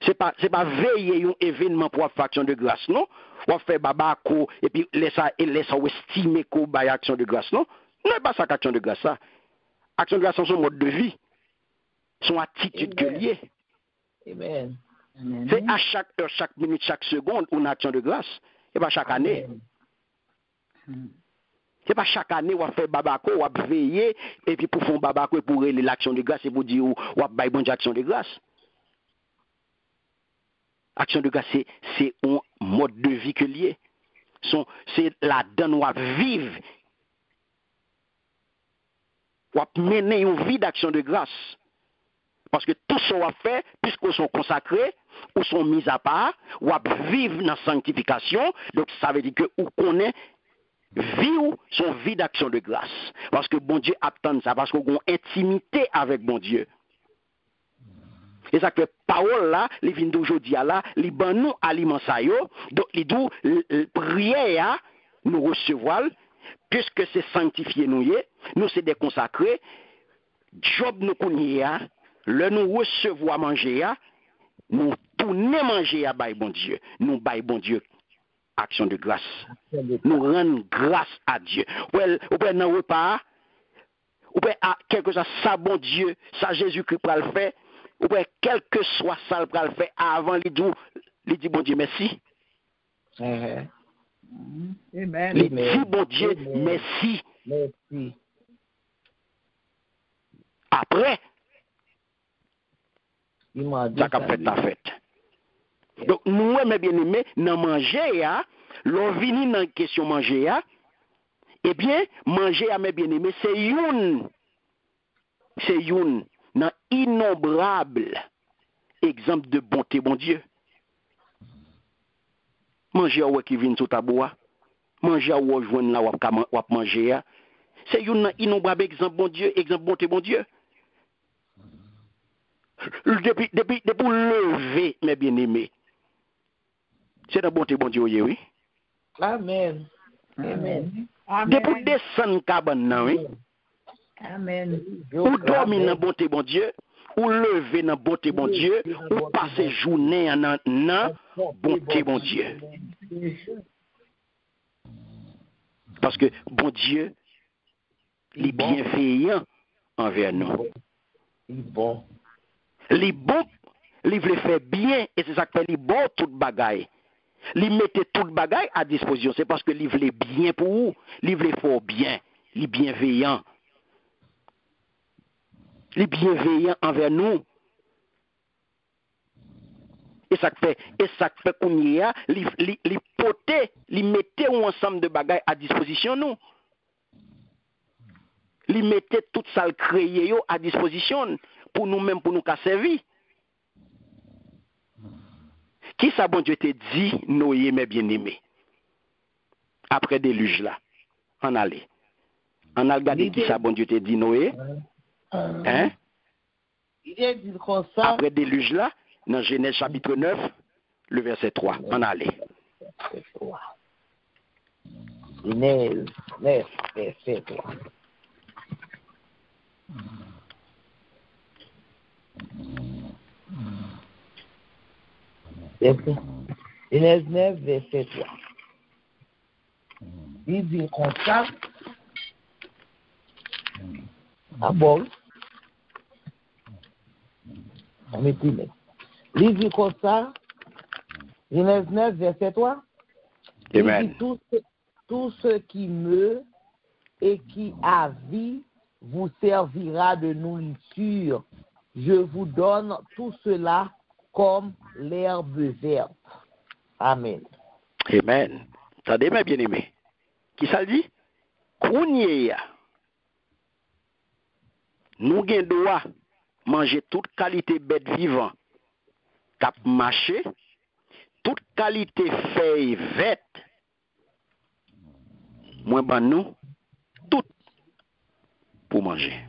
C'est pas veiller un événement pour faire action de grâce, non? Ou faire babako et puis laisser estimer qu'on va action de grâce, non? Non, pas ça qu'action de grâce, ça. Action de grâce, c'est son mode de vie, son attitude que lié. Amen. C'est à chaque heure, chaque minute, chaque seconde, on a action de grâce. Et pas chaque année. C'est pas chaque année on va faire babako, on va veiller et puis pour faire babako et pour l'action de grâce et pour dire on va faire bonne action de grâce. Action de grâce, c'est un mode de vie que lié. C'est la donne ou à vivre. Ou à mener une vie d'action de grâce. Parce que tout ce qu'on va faire, puisqu'ils sont consacrés, ou sont mis à part, ou à vivre dans la sanctification, donc ça veut dire que ou connaît vivre son vie d'action de grâce. Parce que bon Dieu attend ça, parce qu'on a une intimité avec bon Dieu. Et ça fait parole là, les vins d'aujourd'hui là, les ban nous aliments ça yo, donc les dou prière nous recevoir puisque c'est sanctifié nous c'est des consacrés. Job nous connaît le nous recevoir manger nous tourner manger à bail bon Dieu, nous bail bon Dieu action de grâce. Nous rendre grâce à Dieu. Ou dans repas ou quelque chose ça bon Dieu, ça Jésus-Christ pour le faire. Ou bien, quel que soit ça, le faire avant, il dit bon Dieu merci. Amen. Il dit bon Dieu merci. Merci. Après, ça a fait ta fête. Donc, nous, mes bien-aimés, dans manger, l'on vient dans la question manger, eh bien, manger, mes bien-aimés, c'est une. Dans innombrable exemple de bonté, bon Dieu. Manger à qui vient sous ta bois, manger à joindre là ou manger. C'est un innombrable exemple, bon Dieu, exemple bonté, bon Dieu. Depuis lever, mes bien-aimés. C'est la bonté, bon Dieu, oui. Amen. Amen. Depuis descendre cabane, oui. Amen. Ou dormir dans la bonté, bon Dieu, ou lever dans la bonté, bon Dieu, ou passer journée dans la bonté, bon Dieu. Parce que, bon Dieu, il est bienveillant envers nous. Il est bon. Il est bon, il veut faire bien, et c'est ça que fait, il bon toute bagaille. Il mettait toute bagaille à disposition, c'est parce que il veut bien pour vous, il veut faire bien, il est bienveillant. Il est bienveillant envers nous. Et ça fait qu'on y a, les poter, les mettait un ensemble de bagages à disposition nous. Les mettait tout ça le créer à disposition pour nous-mêmes, pour nous servir. Qui ça, bon Dieu, te dit, Noé, mes bien-aimés? Après déluge là. On allait. On a regardé qui ça, bon Dieu, te dit, Noé? Hein? Il est dit comme ça. Après déluge là, dans Genèse chapitre 9, le verset 3. On allait. Genèse 9, verset 3. Genèse 9, verset 3. Il dit comme ça. Ah bon? Il dit comme ça. Genèse 9, verset 3. Amen. Il dit tout ce qui meurt et qui a vie vous servira de nourriture. Je vous donne tout cela comme l'herbe verte. Amen. Amen. Attendez, mes bien-aimés. Qui ça le dit? Kounye, nous avons droit manger toute qualité bête vivant, cap marché, toute qualité feuille verte. Moi, ben nous, tout pour manger.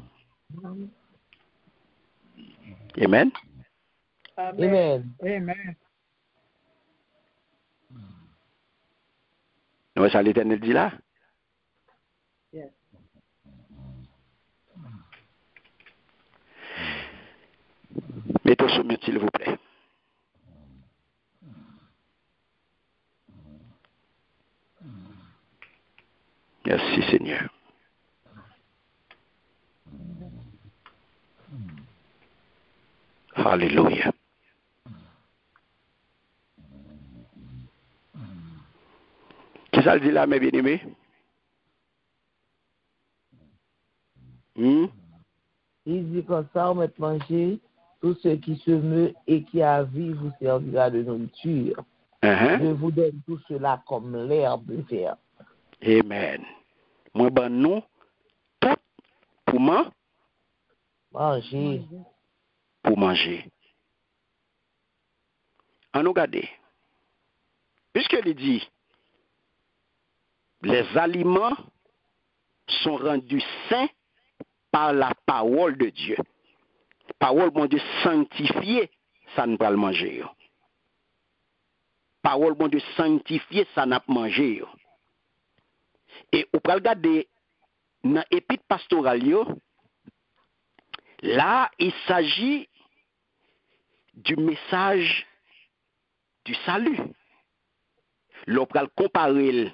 Amen. Amen. Amen. Nous, ça l'Éternel dit là. Yes. Mettez sur mute, s'il vous plaît. Merci, Seigneur. Alléluia. Qui ça le dit là, mes bien-aimés? Il dit comme ça, on va manger tout ce qui se meut et qui a vie vous servira de nourriture. Je vous donne tout cela comme l'herbe verte. Amen. Moi, ben nous, tout pour manger. Pour manger. En nous garder. Puisqu'il dit, les aliments sont rendus saints par la parole de Dieu. Parole, bon Dieu, sanctifiée, ça ne peut le manger. Parole, bon Dieu, sanctifiée, ça n'a pas mangé. Et on peut regarder dans l'épître pastorale, là, il s'agit du message du salut. L'on peut comparer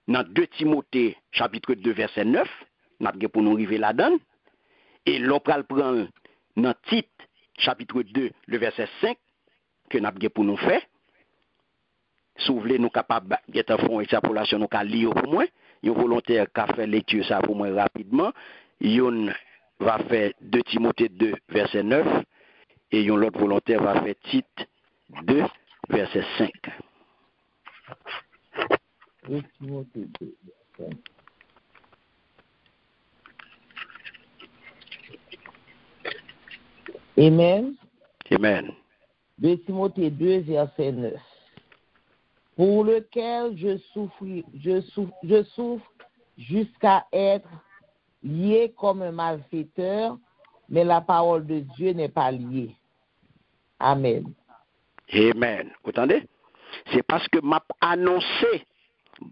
dans 2 Timothée, chapitre 2, verset 9, pour nous arriver là-dedans, et l'on peut prendre dans Tite, chapitre 2, le verset 5, que nous avons pour nous faire. Si vous voulez, nous sommes capables de faire une extrapolation, nous allons lire pour moi. Il y a un volontaire qui a fait lecture ça pour moi rapidement. Il va faire 2 Timothée 2, verset 9. Et l'autre volontaire va faire Tite 2, verset 5. 2 Timothée 2, verset 5. Amen. Amen. 2 Timothée 2, verset 9. Pour lequel je souffre jusqu'à être lié comme un malfaiteur, mais la parole de Dieu n'est pas liée. Amen. Amen. Vous entendez? C'est parce que m'a annoncé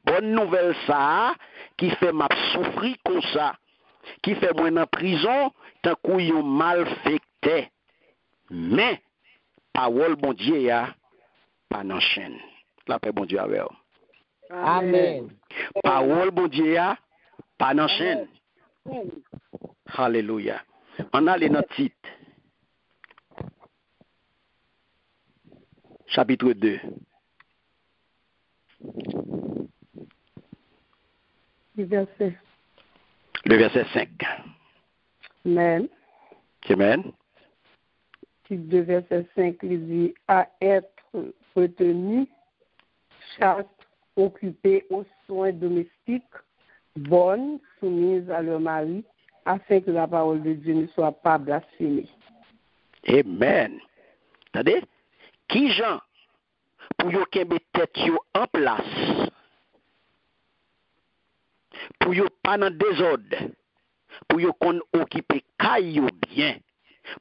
bonne nouvelle ça qui fait m'a souffrir comme ça, qui fait moi en prison tant qu'on malfaiteur. Mais parole bon Dieu ya pas dans chaîne. La paix bon Dieu avec vous. Amen. Parole bon Dieu ya pas dans chaîne. Alléluia. On a les notre titre. Chapitre 2. Le verset 5. Amen. Amen. Titre 2, verset 5, il dit à être retenu, chaste, occupé aux soins domestiques, bonnes, soumises à leur mari, afin que la parole de Dieu ne soit pas blasphémée. Amen. Attendez? qui gens pour yo kembe tête yo en place, pour yo pas dans désordre, pour yo kon occuper kay yo bien,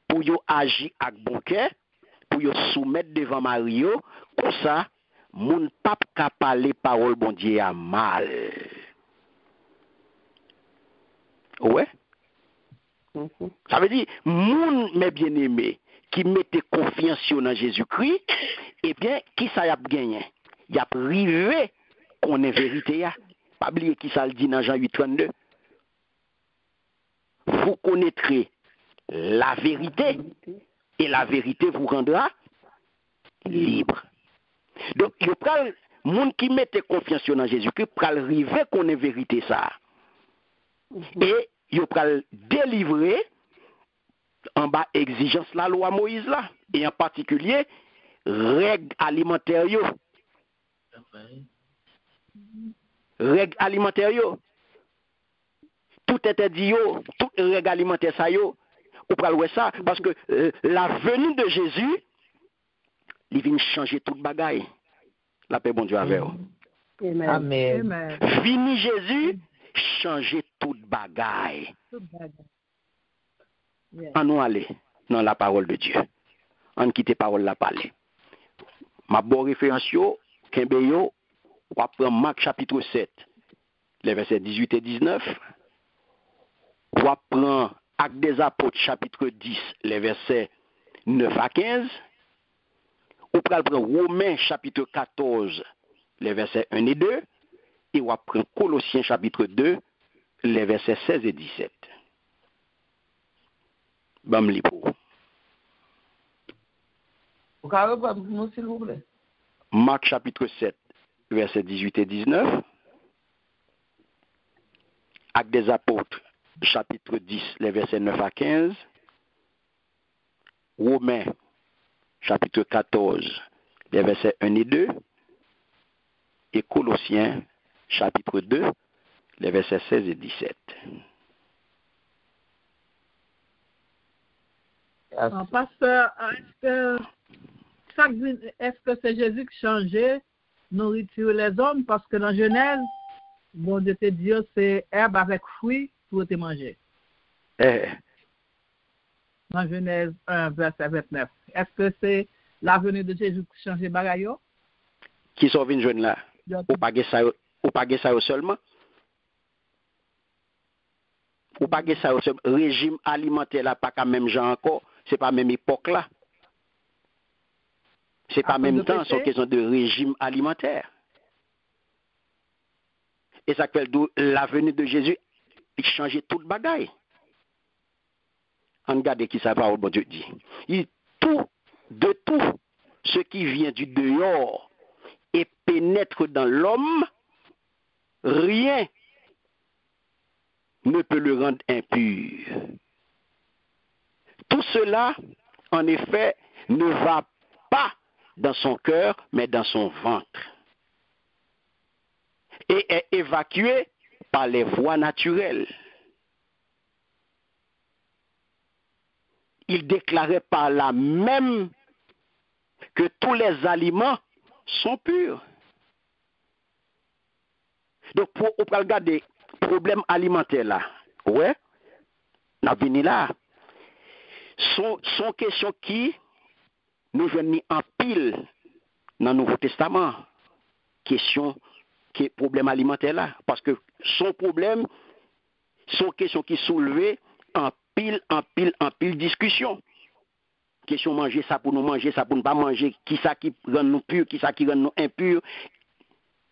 pour yo agir avec bon cœur, pour yo soumettre devant Mario, comme ça moun pape ka parler parole bon Dieu a mal. Ouais. Ça veut dire, moun mes bien-aimés, qui mettait confiance dans Jésus-Christ, eh bien, qui ça y a gagné? Y a privé qu'on est vérité. Ya. Pas oublier qui ça le dit dans Jean 8:32. Vous connaîtrez la vérité et la vérité vous rendra libre. Donc, il y a des gens qui mettent confiance dans Jésus-Christ pour arriver qu'on est vérité ça. Et il y a délivrer en bas exigence la loi Moïse là, et en particulier règles alimentaires yo. Règles alimentaires yo. Tout était dit yo, tout règles alimentaires ça yo. Ou pral wè ça parce que la venue de Jésus, il vient changer toute bagaille. La paix bon Dieu avec vous. Amen. Amen. Vini Jésus changer toute bagaille. En nous aller dans la parole de Dieu. En quitter parole la parler. Ma bonne référence yo, kembe yo, on prend Marc chapitre 7, les versets 18 et 19. On prend Actes des Apôtres chapitre 10, les versets 9 à 15. On prend Romains chapitre 14, les versets 1 et 2. Et on prend Colossiens chapitre 2, les versets 16 et 17. Bam li pou. Vous pouvez reprendre nous, s'il vous plaît. Marc chapitre 7, versets 18 et 19. Actes des Apôtres chapitre 10, les versets 9 à 15. Romains chapitre 14, les versets 1 et 2. Et Colossiens chapitre 2, les versets 16 et 17. Pasteur, est-ce que c'est Jésus qui changeait nourriture les hommes? Parce que dans Genèse, bon Dieu te dit, c'est herbe avec fruits pour te manger. Dans Genèse 1, verset 29. Est-ce que c'est la venue de Jésus qui changeait bagayo? Qui sont venus jeunes là? Ou pas ça seulement? Ou pas ça seulement? Régime alimentaire là, pas quand même gens encore. C'est pas même époque là. C'est pas même temps, c'est une question de régime alimentaire. Et ça fait la venue de Jésus, il changeait toute bagaille. On regarde qui ça parole, bon Dieu dit. De tout ce qui vient du dehors et pénètre dans l'homme, rien ne peut le rendre impur. Tout cela, en effet, ne va pas dans son cœur, mais dans son ventre. Et est évacué par les voies naturelles. Il déclarait par là même que tous les aliments sont purs. Donc, pour regarder le problème alimentaire là, ouais, n'a venu là. Sont questions qui nous viennent en pile dans le Nouveau Testament. Question qui est problème alimentaire là. Parce que son problème, sont questions qui soulevées en pile discussion. Question manger ça pour nous manger, ça pour ne pas manger, qui ça qui rend nous purs, qui ça qui rend nous impurs.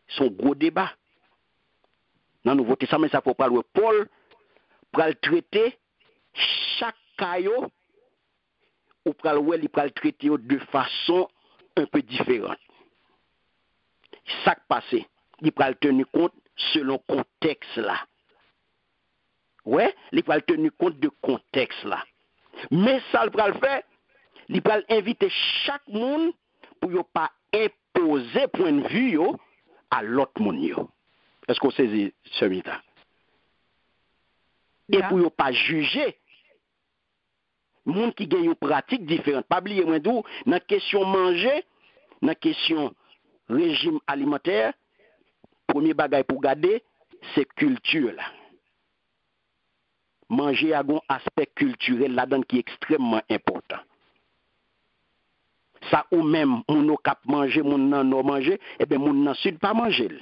Son gros débat. Dans le Nouveau Testament, ça faut parler Paul pour le traiter chaque caillou ou pour le traiter de façon un peu différente. Ça qui passe, il peut le tenir compte selon le contexte là. Ouais, il peut le tenir compte de contexte là. Mais ça le faire, il peut inviter chaque monde pour ne pas imposer point de vue à l'autre monde. Est-ce qu'on saisit ce mita? Et pour ne pas juger, monde qui gagne une pratique différente. Pas oublier moi d'où dans question manger, dans question régime alimentaire, premier bagage pour garder, c'est culture là. Manger a un aspect culturel là-dedans qui est extrêmement important. Ça ou même moun cap manger, moun nan non manger, et bien moun nan sud pas manger.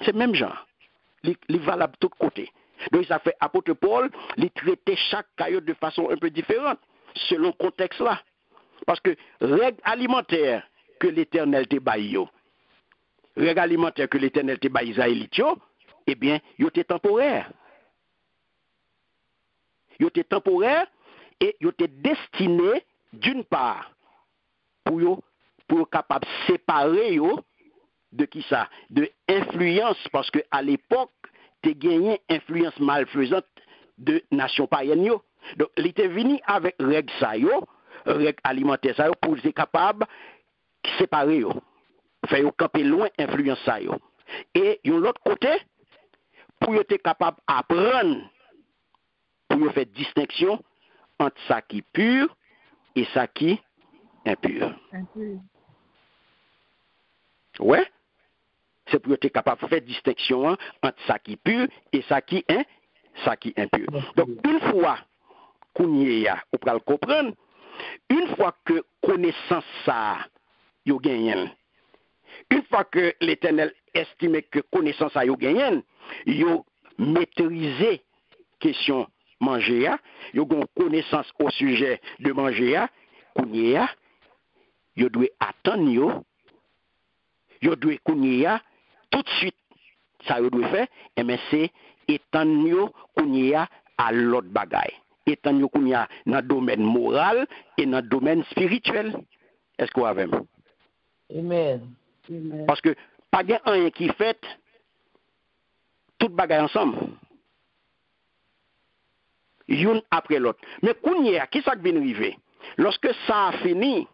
C'est même genre. Il valable de tous côtés. Donc ça fait apôtre Paul, il traitait chaque caillot de façon un peu différente selon le contexte là. Parce que règle alimentaire que l'Éternel te baille, règle alimentaire que l'Éternel te baille Israélite, eh bien, yo te temporaire. Yo te temporaire et yo te destiné d'une part pour capable séparer yo de qui ça, de influence, parce que à l'époque tu gagné influence malfaisante de nations païennes yo. Donc il était venu avec règle ça yo, règle alimentaire ça yo pour être capable séparer yo, faire yo camper loin influence ça yo. Et yon l'autre côté pour être capable apprendre pour faire distinction entre ça qui est pur et ça qui est impur. Ouais, c'est pour être capable de faire distinction entre ça qui est pur et ça qui est impur. Donc une fois qu'on y a, on peut le comprendre, une fois que connaissance ça yo gagne, une fois que l'Éternel estime que connaissance ça yo gagne, yo maîtriser question manger, yo gon connaissance au sujet de manger, kounye yo doit attendre yo doit kounye tout de suite ça yo doit faire et mais c'est étendre yo kounye à l'autre bagaille, étendre yo kounye dans domaine moral et dans domaine spirituel. Est-ce que vous avez? Amen. Parce que pas gain rien qui fait tout bagaille ensemble. Une après l'autre. Mais Kounia, qui ça vient arriver? Lorsque ça a fini,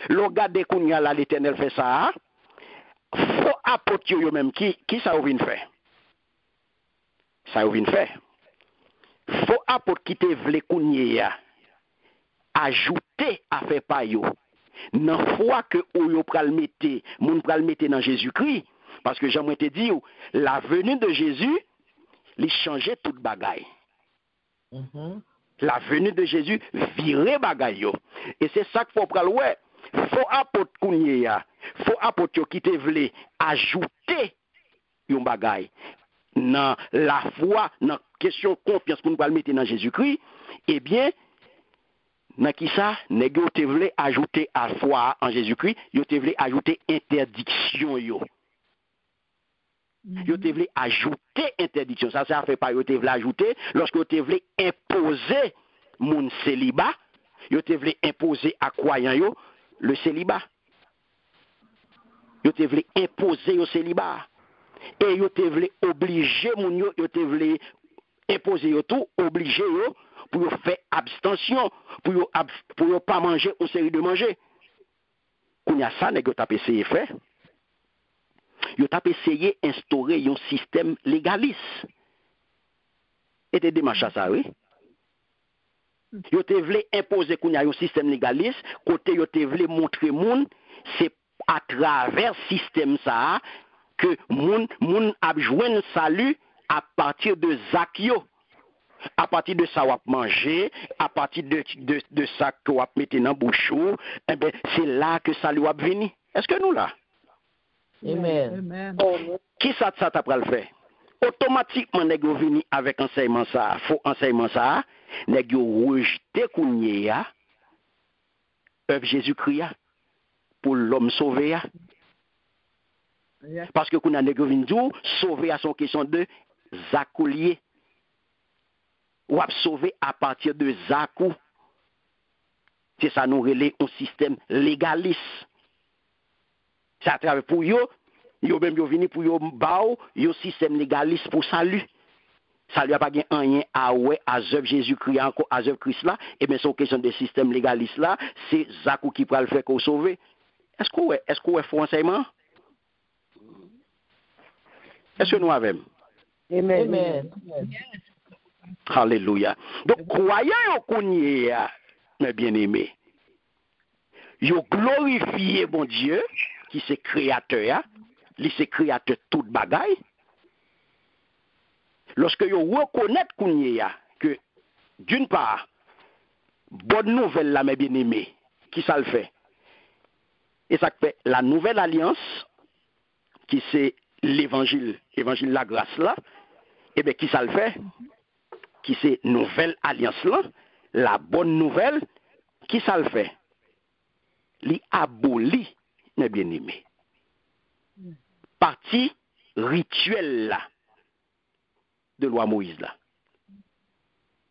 le garde Kounia là, l'Éternel fait ça, faut apporter yo même qui ça vient faire? Ça vient faire. Faut apporter qui te vle Kounia ajouter à faire pa yo. Nan fois que yo pral mette, moun pral mette dans Jésus-Christ, parce que j'aimerais te dire, la venue de Jésus, il changeait toute bagaille. La venue de Jésus virait bagaille yo. Et c'est ça qu'il faut prendre ouais. Faut apporter kounye, faut apporter qui te vle ajouter yon bagaille. Dans la foi, dans question confiance pour nous pas mettre dans Jésus-Christ, eh bien dans qui ça, nèg yo te vle ajouter à foi en Jésus-Christ, yo te vle ajouter interdiction yo. Yo te vle ajouter interdiction. Ça fait pas yo te vle ajouter lorsque yo te vle imposer moun célibat, yo te vle imposer à croyant yo le célibat. Yo te vle imposer yo célibat. Et yo te vle obliger moun yo te vle imposer yo tout, obliger yo pour yo faire abstention, pour yo pas manger une série de manger. Quand y a ça nèg yo t'a essayé faire. Yo t'a essayé instaurer un système légaliste. Et te démarche ça oui. Yo te vle imposer qu'on y a un système légaliste, côté yo te vle montrer moun, c'est à travers système ça que moun a joindre salut à partir de zakio. À partir de ça, on va manger, à partir de ça que on va mettre dans bouche, eh ben c'est là que ça lui va venir. Est-ce que nous là? Amen. Qui ça t'a le faire? Automatiquement nèg yo vini avec enseignement ça, faux enseignement ça, nèg yo rejeter kounye œuvre Jésus-Christ pour l'homme sauvé. Parce que kounye nèg yo vini dou sauver à son question de zakoulier. Ou a sauvé à partir de zakou. C'est ça nous relève un système légaliste. C'est à travers pour yo même yo vini pour yo bao, yo système légaliste pour salut. Salut a pas gen rien à ouais à œuvre Jésus-Christ encore à œuvre Christ là, et bien son question de système légaliste là, c'est zakou qui va le faire qu'on sauver. Est-ce que faut enseignement? Est-ce que nous avons? Amen. Alléluia. Donc, croyant au Kounye, mes bien-aimés, yo glorifié bon Dieu, qui c'est créateur, lui c'est créateur tout bagaille. Lorsque yo reconnaît Kounye, que d'une part, bonne nouvelle là, mes bien-aimés, qui ça le fait? Et ça fait la nouvelle alliance, qui c'est l'évangile la grâce là, et bien qui ça le fait? Qui c'est nouvelle alliance là, la bonne nouvelle, qui ça le fait? Li aboli, mes bien-aimés. Partie rituelle là, de loi Moïse là.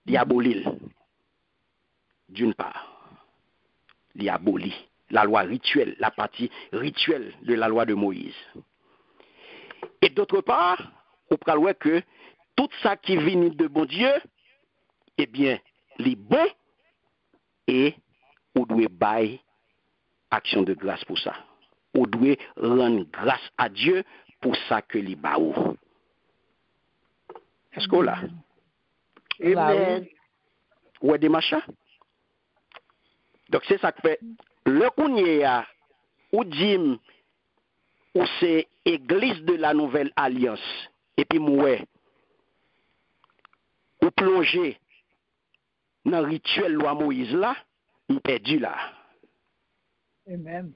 Li aboli, d'une part. Li aboli la loi rituelle, la partie rituelle de la loi de Moïse. Et d'autre part, on peut que tout ça qui vient de bon Dieu, eh bien, les bons, et on doit bailler action de grâce pour ça. On doit rendre grâce à Dieu pour ça que les baou. Est-ce que là? Amen. Ouais, des machins. Donc c'est ça que fait. Le Kounye ou dit ou c'est église de la nouvelle alliance. Et puis moi, ou plonger dans le rituel loi Moïse là, on perdu là. Amen.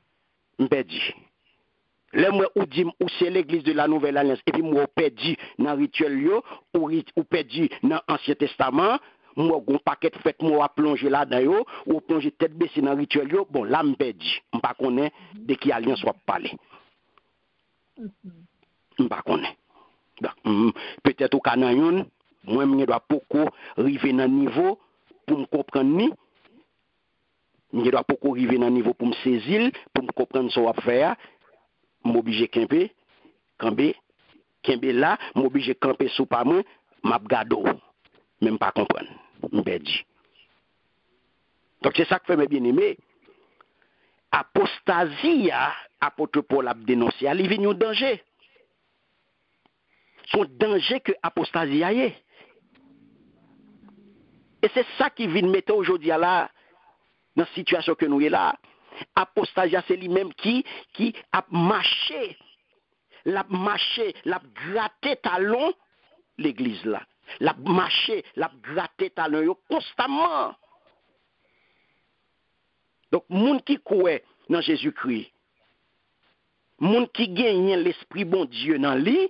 On perdu. Là moi ou dit ou c'est l'église de la nouvelle alliance et puis moi perdu dans le rituel yo ou perdu dans l'Ancien Testament. Moi gon paquet fait moi plonger là dedans yo ou plonger tête baissée dans rituel yo, bon là me perdu. On pas connaît de qui alliance soit parler. On pas connaît. Peut-être au Canaan, moi je dois beaucoup arriver dans niveau pour me comprendre ni. Je dois beaucoup arriver dans niveau pour me saisir, pour me comprendre ce qu'on va faire. M'obligé camper là, m'obligé camper sous pas moi, m'a gado. Même pas comprendre. M'perdu. Donc c'est ça que fait mes bien-aimés. Apostasie, apôtre Paul a dénoncé, il vient un danger. Son danger que apostasie a. Et c'est ça qui vient mettre aujourd'hui là, dans la situation que nous sommes là. Apostasie, c'est lui-même qui a marché, l'a gratté talon l'église là. L'a marché, l'a gratté talon constamment. Donc, moun qui croit dans Jésus-Christ, moun qui gagne l'esprit bon Dieu dans lui,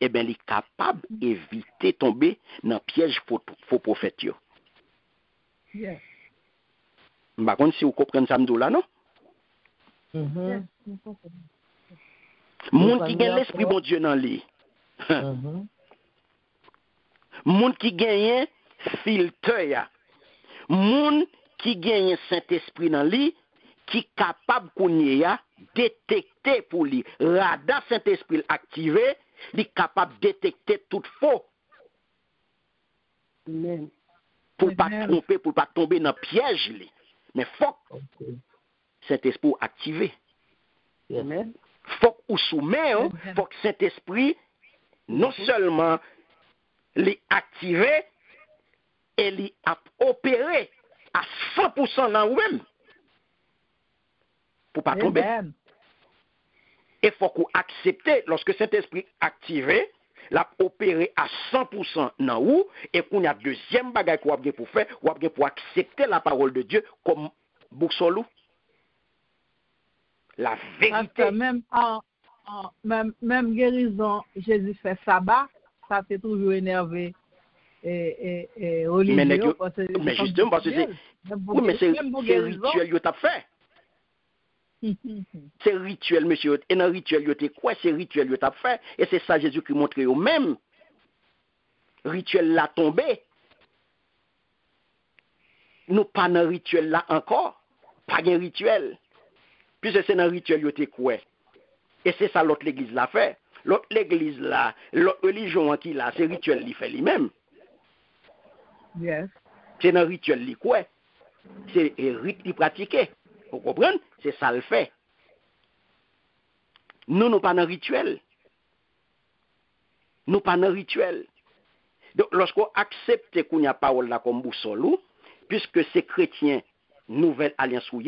eh bien, il est capable d'éviter de tomber dans le piège faux prophète. Yes. Je ne sais pas si vous comprenez ça là, non? Mhm. Moun qui gagne l'esprit bon Dieu dans lui. Moun qui gagne filtre. Moun qui gagne Saint-Esprit dans lui, qui est capable de détecter pour lui. Radar Saint-Esprit activé, il est capable de détecter tout faux. Amen. Pour ne pas tromper, pour ne pas tomber dans le piège. Mais il faut que Saint-Esprit activé. Amen. Il faut que soumet, il faut que Saint-Esprit non seulement l'est activé, et l'est opéré à 100% dans vous-même. Pour ne pas tomber. Amen. Il faut qu'on accepte, lorsque cet esprit activé, l'a opéré à 100% dans vous, et qu'on a deuxième bagage qu'on a bien pour faire, ou bien pour accepter la parole de Dieu comme boussole. La vérité. Parce que même guérison, Jésus fait sabbat, ça fait toujours énervé et religieux. Mais justement, parce que c'est rituel que tu as fait. C'est rituel, monsieur. Et dans le rituel, tu quoi? C'est rituel que tu as fait. Et c'est ça Jésus qui montre au même. Rituel l'a tombé. Nous pas dans le rituel là encore. Pas de rituel. Puisque c'est dans le rituel que tu quoi? Et c'est ça l'autre l'église l'a fait. L'autre l'église là, l'autre religion qui là, c'est rituel qui fait lui-même. Yes. C'est dans le rituel qui quoi? C'est rite qui pratiqué. Vous comprenez? C'est ça le fait. Nous pas dans le rituel. Nous pas dans le rituel. Donc, lorsqu'on accepte qu'on y a parole là comme boussole, puisque c'est chrétien, nouvelle alliance ou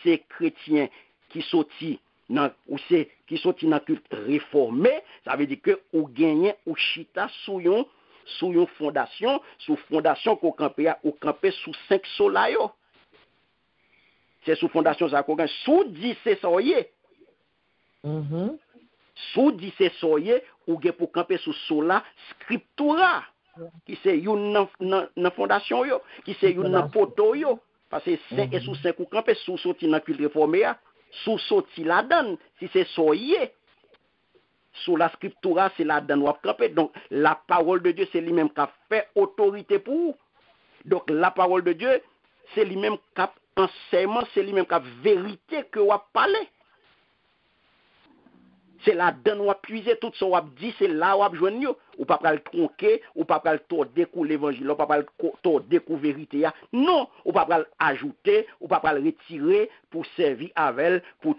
c'est chrétien qui sorti dans le culte réformé, ça veut dire que ou gagne ou chita sous une fondation, sous fondation qu'on campe sous 5 soleils. C'est sous fondation ça qu'on gagne sous 10 soleils. Sous 10 soleils ou gagne pour camper sous sola scriptura qui c'est une fondation yo, qui c'est une poto yo. Parce que 5 et sous 5 ou camper sous sorti dans culte réformé, sous sorti la donne, si c'est soyez. Sous la scriptura, c'est la donne ou camper. Donc, la parole de Dieu, c'est lui-même qui a fait autorité pour vous. Donc, la parole de Dieu, c'est lui-même qui a enseignement, c'est lui-même qui a vérité que vous parlé. C'est la donne ou puiser tout ce qu'on dit, c'est là où vous joignez. Ou pas le tronquer, ou pas le découvrir l'évangile, ou pas le découvrir vérité. Non, ou pas le ajouter, ou pas le retirer pour servir avec, pour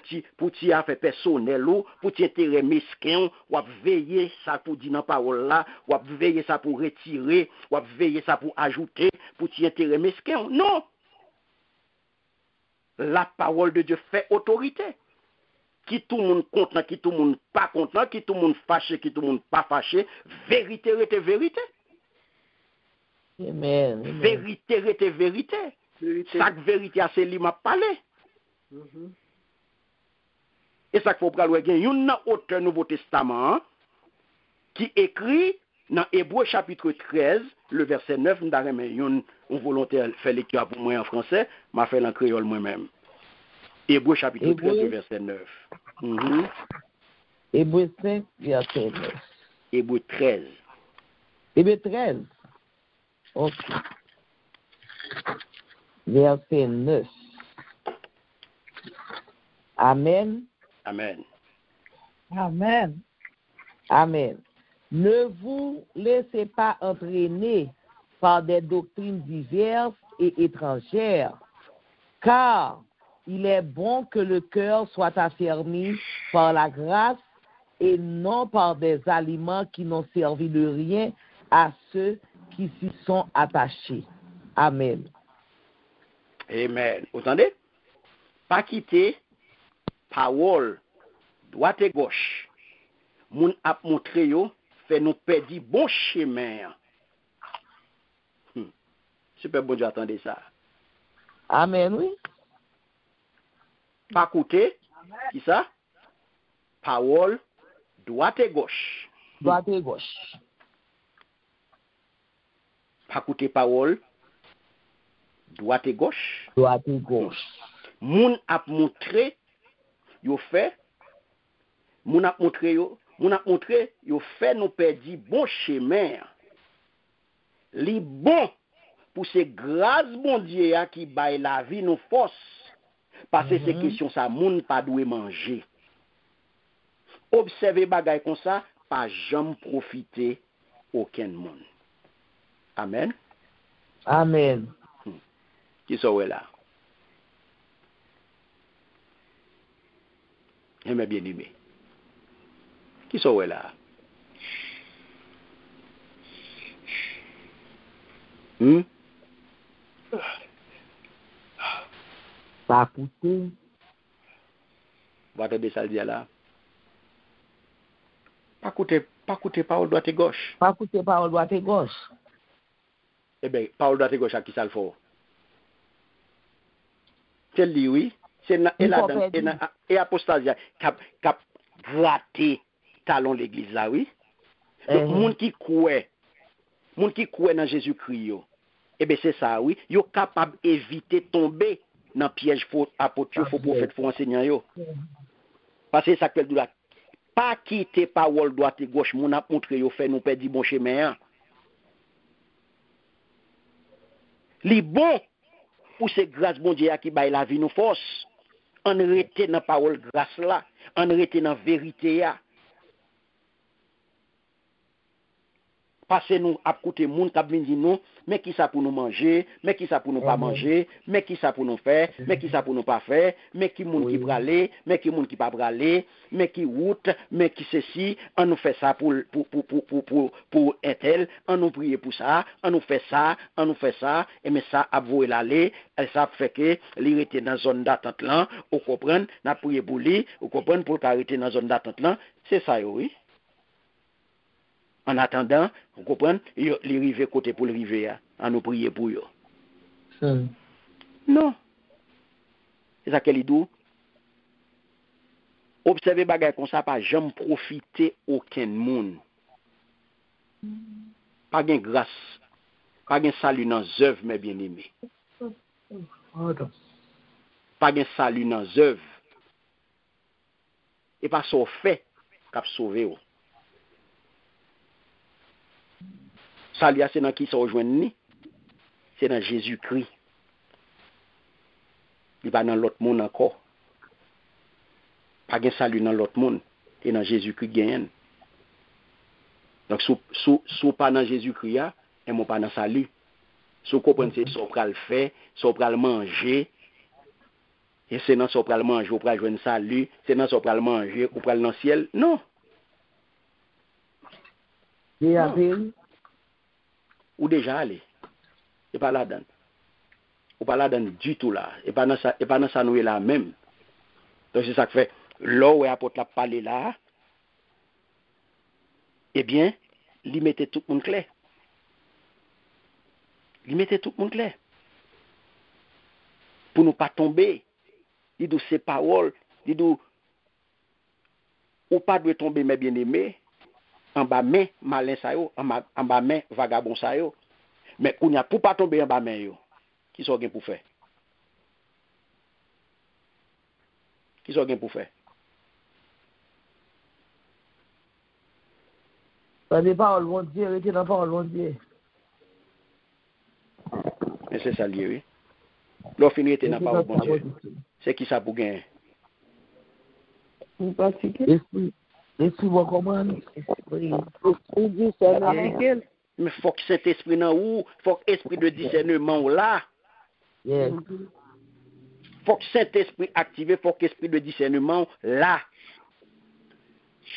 t'y affaire personnel ou pour t'y intérêt mesquin, ou veiller ça pour dire dans parole là, ou veiller ça pour retirer, ou veiller ça pour ajouter, pour t'y intérêt mesquin. Non. La parole de Dieu fait autorité. Qui tout le monde content, qui tout le monde pas content, qui tout le monde fâché, qui tout le monde pas fâché, vérité reste vérité. Amen. Vérité reste vérité. Chaque vérité a ses limites à parler. Et ça qu'il faut prendre, il y a un auteur Nouveau Testament qui écrit dans Hébreux chapitre 13, le verset 9, nous avons un volontaire fait lecture pour moi en français, m'a fait en créole moi-même. Hébreux chapitre 13, le verset 9. Hébreux 5, verset 9. Hébreux 13. Hébreux 13. Ok. Verset 9. Amen. Amen. Amen. Amen. Ne vous laissez pas entraîner par des doctrines diverses et étrangères, car il est bon que le cœur soit affermi par la grâce et non par des aliments qui n'ont servi de rien à ceux qui s'y sont attachés. Amen. Amen. Vous entendez? Pas quitter parole, droite et gauche. Moun ap montre yo, fait nous perdre bon chemin. Super bon Dieu, attendez ça. Amen, oui. Pas côté, qui ça? Parole, droite et gauche. Droite et gauche. Pas côté parole, droite et gauche. Droite et gauche. Moun ap montre, yo fait, moun ap montre yo fait nous perdre bon chemin. Li bon pour ces grâces bon Dieu qui baille la vie nous force. Parce que c'est question ça, moun pas doué manger. Observez bagay comme ça, pas jamais profiter aucun monde. Amen. Amen. Qui sont là? Aimez bien aimé. Qui sont là? Pas coûter. Va te ça dire là. Pas coûter parole droite et gauche. Pas coûter parole droite et gauche. Eh bien, parole droite et gauche à qui ça le faut? C'est lui, oui. C'est et apostasia qui a gratté talon l'église là, oui. Donc, moun qui croit dans Jésus-Christ, eh bien, c'est ça, oui. Yo capable d'éviter tomber dans le piège apôtre, faux prophète, faux enseignant, yo. Parce que ça que là, pas quitter parole droite et gauche, moun a montré yo fait nous perdre bon chemin. Li bon pour ces grâces bon Dieu qui baille la vie nous force. On rete dans parole grâce là, on rete dans vérité ya. passer nous à côté moun qui vient dire nous mais qui ça pour nous manger, mais qui ça pour nous pas manger, mais qui ça pour nous faire, mais qui ça pour nous pas faire, mais qui moun qui braler, mais qui moun qui pas braler, mais qui route, mais qui ceci, on nous fait ça pour un tel, on nous prie pour ça, on nous fait ça, et mais ça a voué l'aller, et ça fait que il était dans zone d'attente là, vous comprenez, n'a prié pour lui, vous comprenez pour arrêter dans zone d'attente là, c'est ça oui. En attendant, vous comprenez, il arrive côté pour le river, à nous prier pour eux. Non. C'est ça qu'elle dit. Observez bagay comme ça, pas jamais profiter aucun monde. Pas de grâce, pas de salut dans les œuvres, mes bien-aimés. Pas de salut dans les œuvres. Et pas ça fait qu'a sauvé. Salut, c'est dans qui ça rejoint? C'est dans Jésus-Christ. Il va dans l'autre monde encore. Pas de salut dans l'autre monde. C'est dans Jésus-Christ gagne. Donc, si pas dans Jésus-Christ, et mon pas dans salut. Si vous comprenez, c'est ce qu'on le faire, ce qu'on le manger. Et c'est dans ce qu'on le manger, on va jouer un salut. C'est dans ce qu'on le manger, on va dans le ciel. Non. Ou déjà allé. Et pas là-dedans. Ou pas là-dedans du tout là. Et pas dans ça nous est là même. Donc c'est ça que fait. Là où apôtre l'a parlé là, eh bien, il mettait tout le monde clair. Il mettait tout le monde clair. Pour ne pas tomber. Il dit ces paroles, il dit ou pas de tomber mes bien-aimés. En bas main malin ça yo, en bas main vagabond ça yo. Mais on n'y a pour pas tomber en bas main yo. Qui sont gain pour faire? Qui sont gain pour faire? Ça n'est pas le bon Dieu, rester dans pas le bon Dieu. Mais c'est ça lié, oui. L'on finit était dans pas le bon Dieu. C'est qui ça pour gagner? Vous pratiquez? L'esprit vous commande. Vous dites ça dans Mais faut que cet esprit dans où, faut que esprit de discernement là. Yes. Faut que cet esprit activé, faut que esprit de discernement là.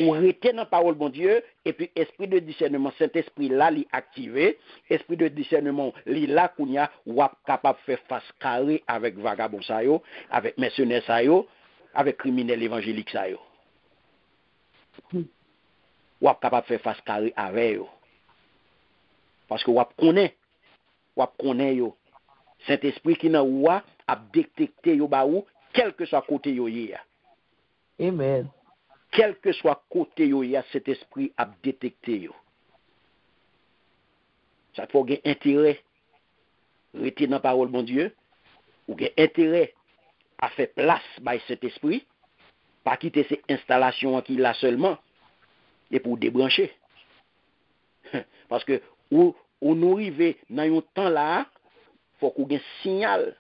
Ou rester dans la parole bon Dieu, et puis esprit de discernement, cet esprit là, l'y activé, esprit de discernement, l'y là, qu'on y a, ou capable de faire face carré avec vagabond ça yo, avec mercenaires ça yo, avec criminels évangéliques ça yo. Ou capable de faire face carré avec yo. Parce que ou connaît yo. Saint-Esprit qui nan ou a détecté yo ba ou, quel que soit côté yo yé. Amen. Quel que soit côté yo yé, cet esprit a détecté yo. Ça faut gagner intérêt rester dans la parole bon Dieu, ou gagner intérêt à faire place by cet esprit, pas quitter ces installations qui là seulement et pour débrancher. Parce que où nous arrivons dans un temps là, faut qu'on ait un signal.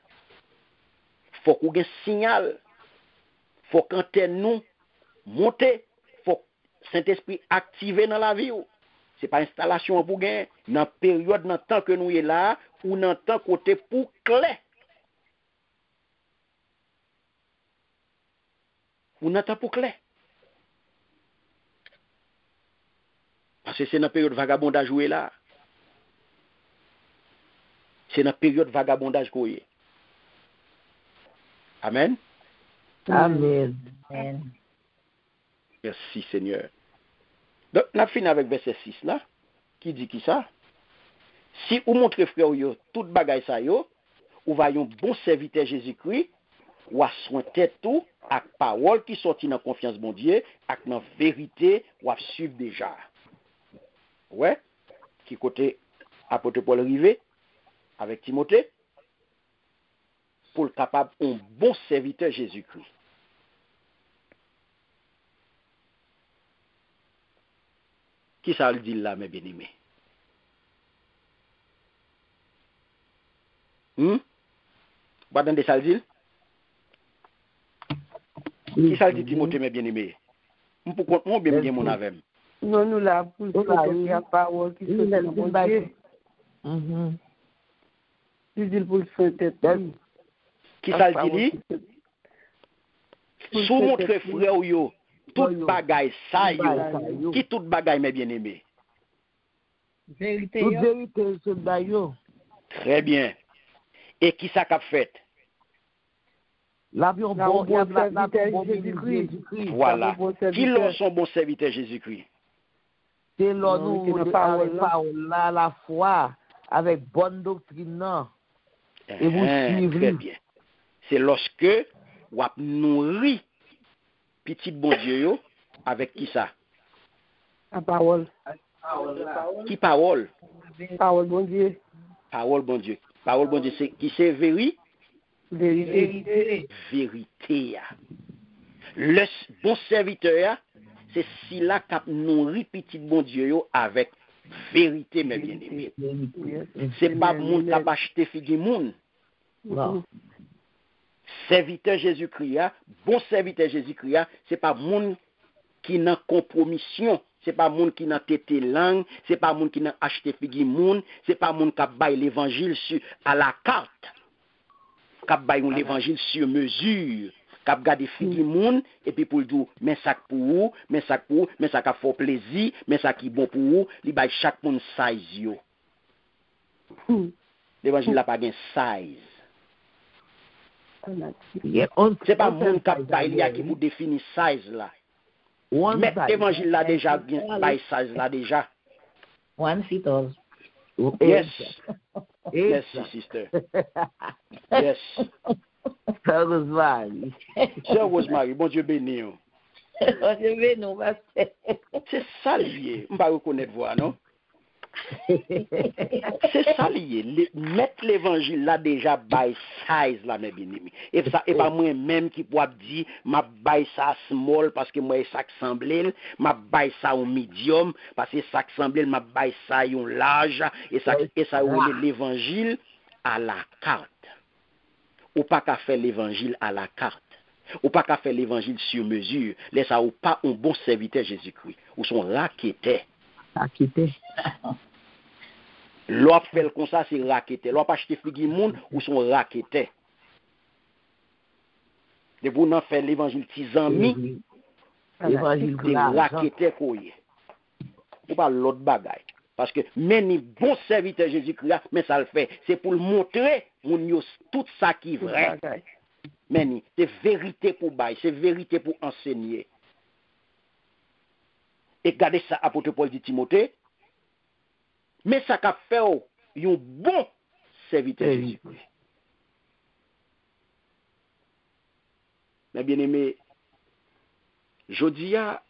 Faut qu'on ait un signal. Faut qu'antenne nous monte. Faut que Saint-Esprit activé dans la vie. Ce n'est pas installation pour gagner. Dans la période, dans le temps que nous sommes là, ou dans le temps côté pour clair. Ou dans le temps pour clair. Parce que c'est dans la période vagabondage jouer là. C'est dans la période vagabondage qu'on est. Amen. Amen. Merci Seigneur. Donc, on a fini avec verset 6 là, qui dit qui ça? Si vous montrez frère yo, tout bagay ça yo, ou voyons bon serviteur Jésus-Christ, ou à soin tête tout, avec parole qui sorti dans confiance bon Dieu, avec dans vérité, ou à suivre déjà. Ouais, qui côté apôtre Paul rivé avec Timothée pour le capable un bon serviteur Jésus-Christ. Qui ça le dit là mes bien-aimés? Vous attendez ça le dit? Qui ça le dit Timothée mes bien-aimés? Pour compte moi bien mon avec. Non, nous là, pour la parole qui se fait mon Dieu. Tu dis pour le Saint-Esprit. Qui ça le dit? Sous montre frère yo, toute bagaille ça yo, qui toute bagaille mes bien-aimés. Vérité. Toute vérité ce bayo. Très bien. Et qui ça qu'a fait? L'avion bon serviteur Jésus-Christ. Voilà. Qui l'ont son bon serviteur Jésus-Christ? C'est là nous parole là la foi avec bonne doctrine non. Et vous suivez. Très bien. C'est lorsque vous nourri petit bon Dieu yo, avec qui ça? La parole. Qui parole? Parole bon Dieu. Parole bon Dieu. Parole bon Dieu, c'est qui c'est vérité? Vérité. Le bon serviteur, c'est si là qu'a nourri petit bon Dieu yo avec vérité, mes bien-aimés. C'est pas moun qui a acheté figue moun. Non. Serviteur Jésus-Christ, bon serviteur Jésus-Christ, c'est pas moun qui n'a compromission, c'est pas moun qui n'a tété langue, c'est pas moun qui n'a acheté figue moun, c'est pas moun qui a bail l'évangile sur à la carte, qui a bail l'évangile sur mesure. Kap gade figi moun, et puis pour le dire, mais ça pour vous, mais ça pour vous, mais ça qui fait plaisir, mais ça qui bon pour vous, li bay chaque moun size yo. L'évangile n'a pas gen size. C'est pas moun kap bay li qui vous définit size là. Mais l'évangile là déjà bien bay size là déjà. One fit all. Yes. Yes, sister. Yes. Sœur Rosemary. Sœur Rosemary, bon Dieu béni. Bon Dieu béni, c'est ça lié. On va reconnaître voix, non? C'est ça lié. Mettre l'évangile là déjà by size là, mes bien-aimés. Et ça, et pas moi-même qui pourrais dire, ma by ça small parce que moi, ça semble, ma by ça au medium parce que ça semble, ma by ça au large, et ça l'évangile à la carte. Ou pas qu'à faire l'évangile à la carte. Ou pas qu'à faire l'évangile sur mesure. Laisse ou pas un bon serviteur Jésus-Christ. Ou son raqueté. Raqueté. L'autre fait comme ça, c'est raqueté. L'autre pas acheter figi moun ou son raqueté. De vous n'en faire l'évangile 10 ans mi. L'évangile de raqueté koye. Ou pas l'autre bagaille. Parce que même bon serviteur Jésus-Christ, mais ça le fait. C'est pour le montrer tout ça qui est vrai. Mais c'est vérité pour bailler, c'est vérité pour enseigner. Et regardez ça, apôtre Paul dit Timothée. Mais ça qu'a fait un bon serviteur Jésus-Christ. Mais bien aimé, je dis à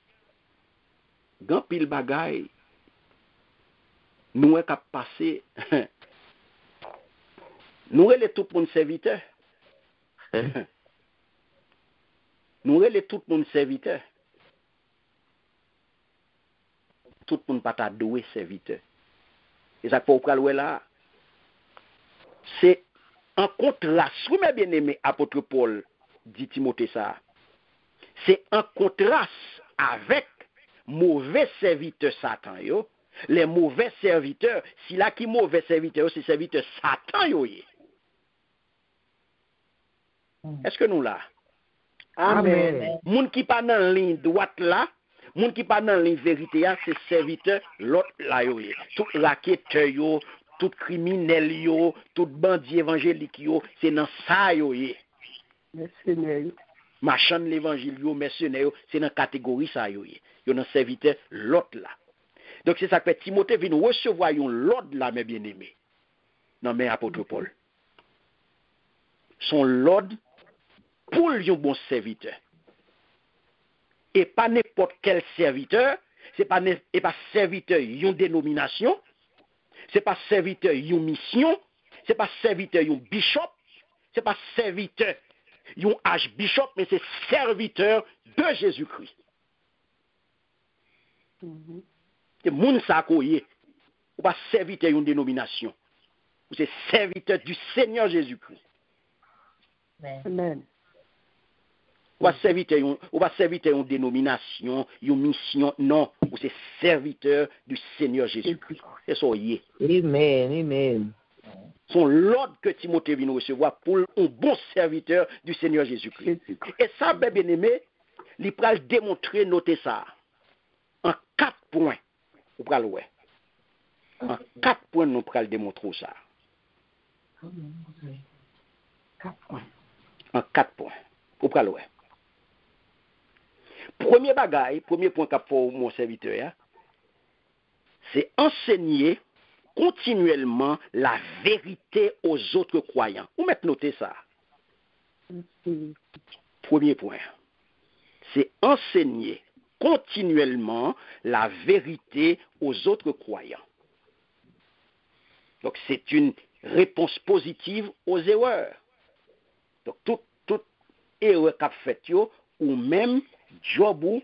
grand pile bagaille. Nous avons passé, nous sommes tout le monde serviteur. Nous sommes tout le monde serviteur. Tout le monde pas ta doué serviteur. Et ça pour le là, c'est un contraste. Oui, mes bien-aimés, apôtre Paul dit Timothée ça. C'est un contraste avec mauvais serviteur Satan yo. Les mauvais serviteurs, si là qui mauvais serviteur, c'est serviteur Satan yoye. Est-ce que nous là? Amen. Moun qui pas dans ligne droite là, moun qui pas dans ligne vérité là, c'est serviteur l'autre là yoye. Tout raqueteur yo, tout criminel yo, tout bandit évangélique yo, c'est dans ça yoye. Mercenaire. Marchand l'évangile yo, mercenaire, c'est dans catégorie ça yoye. Yo dans serviteur l'autre là. Donc c'est ça que Timothée vient recevoir l'ordre là, mes bien-aimés. Non, mais apôtre Paul. Son l'ordre pour un bon serviteur. Et pas n'importe quel serviteur, c'est pas serviteur une dénomination, c'est pas serviteur une mission, c'est pas serviteur un bishop, c'est pas serviteur un archbishop, mais c'est serviteur de Jésus-Christ. C'est moun sa koye. Ou pas serviteur d'une dénomination. Ou c'est serviteur du Seigneur Jésus-Christ. Amen. Ou pas serviteur d'une dénomination, une mission. Non. ou c'est serviteur du Seigneur Jésus-Christ. C'est ça, y est. Amen. Son l'ordre que Timothée vient recevoir pour un bon serviteur du Seigneur Jésus-Christ. Et ça, bien aimé, il va le démontrer, notez ça, en 4 points. Vous pouvez le voir. En 4 points, nous pouvons le démontrer ça. En 4 points. Vous pouvez le voir. Premier bagaille, premier point qu'a pour mon serviteur, c'est enseigner continuellement la vérité aux autres croyants. Vous mettez noter ça. Premier point. C'est enseigner continuellement la vérité aux autres croyants. Donc, c'est une réponse positive aux erreurs. Donc, toute erreur qu'a fait, ou même job ou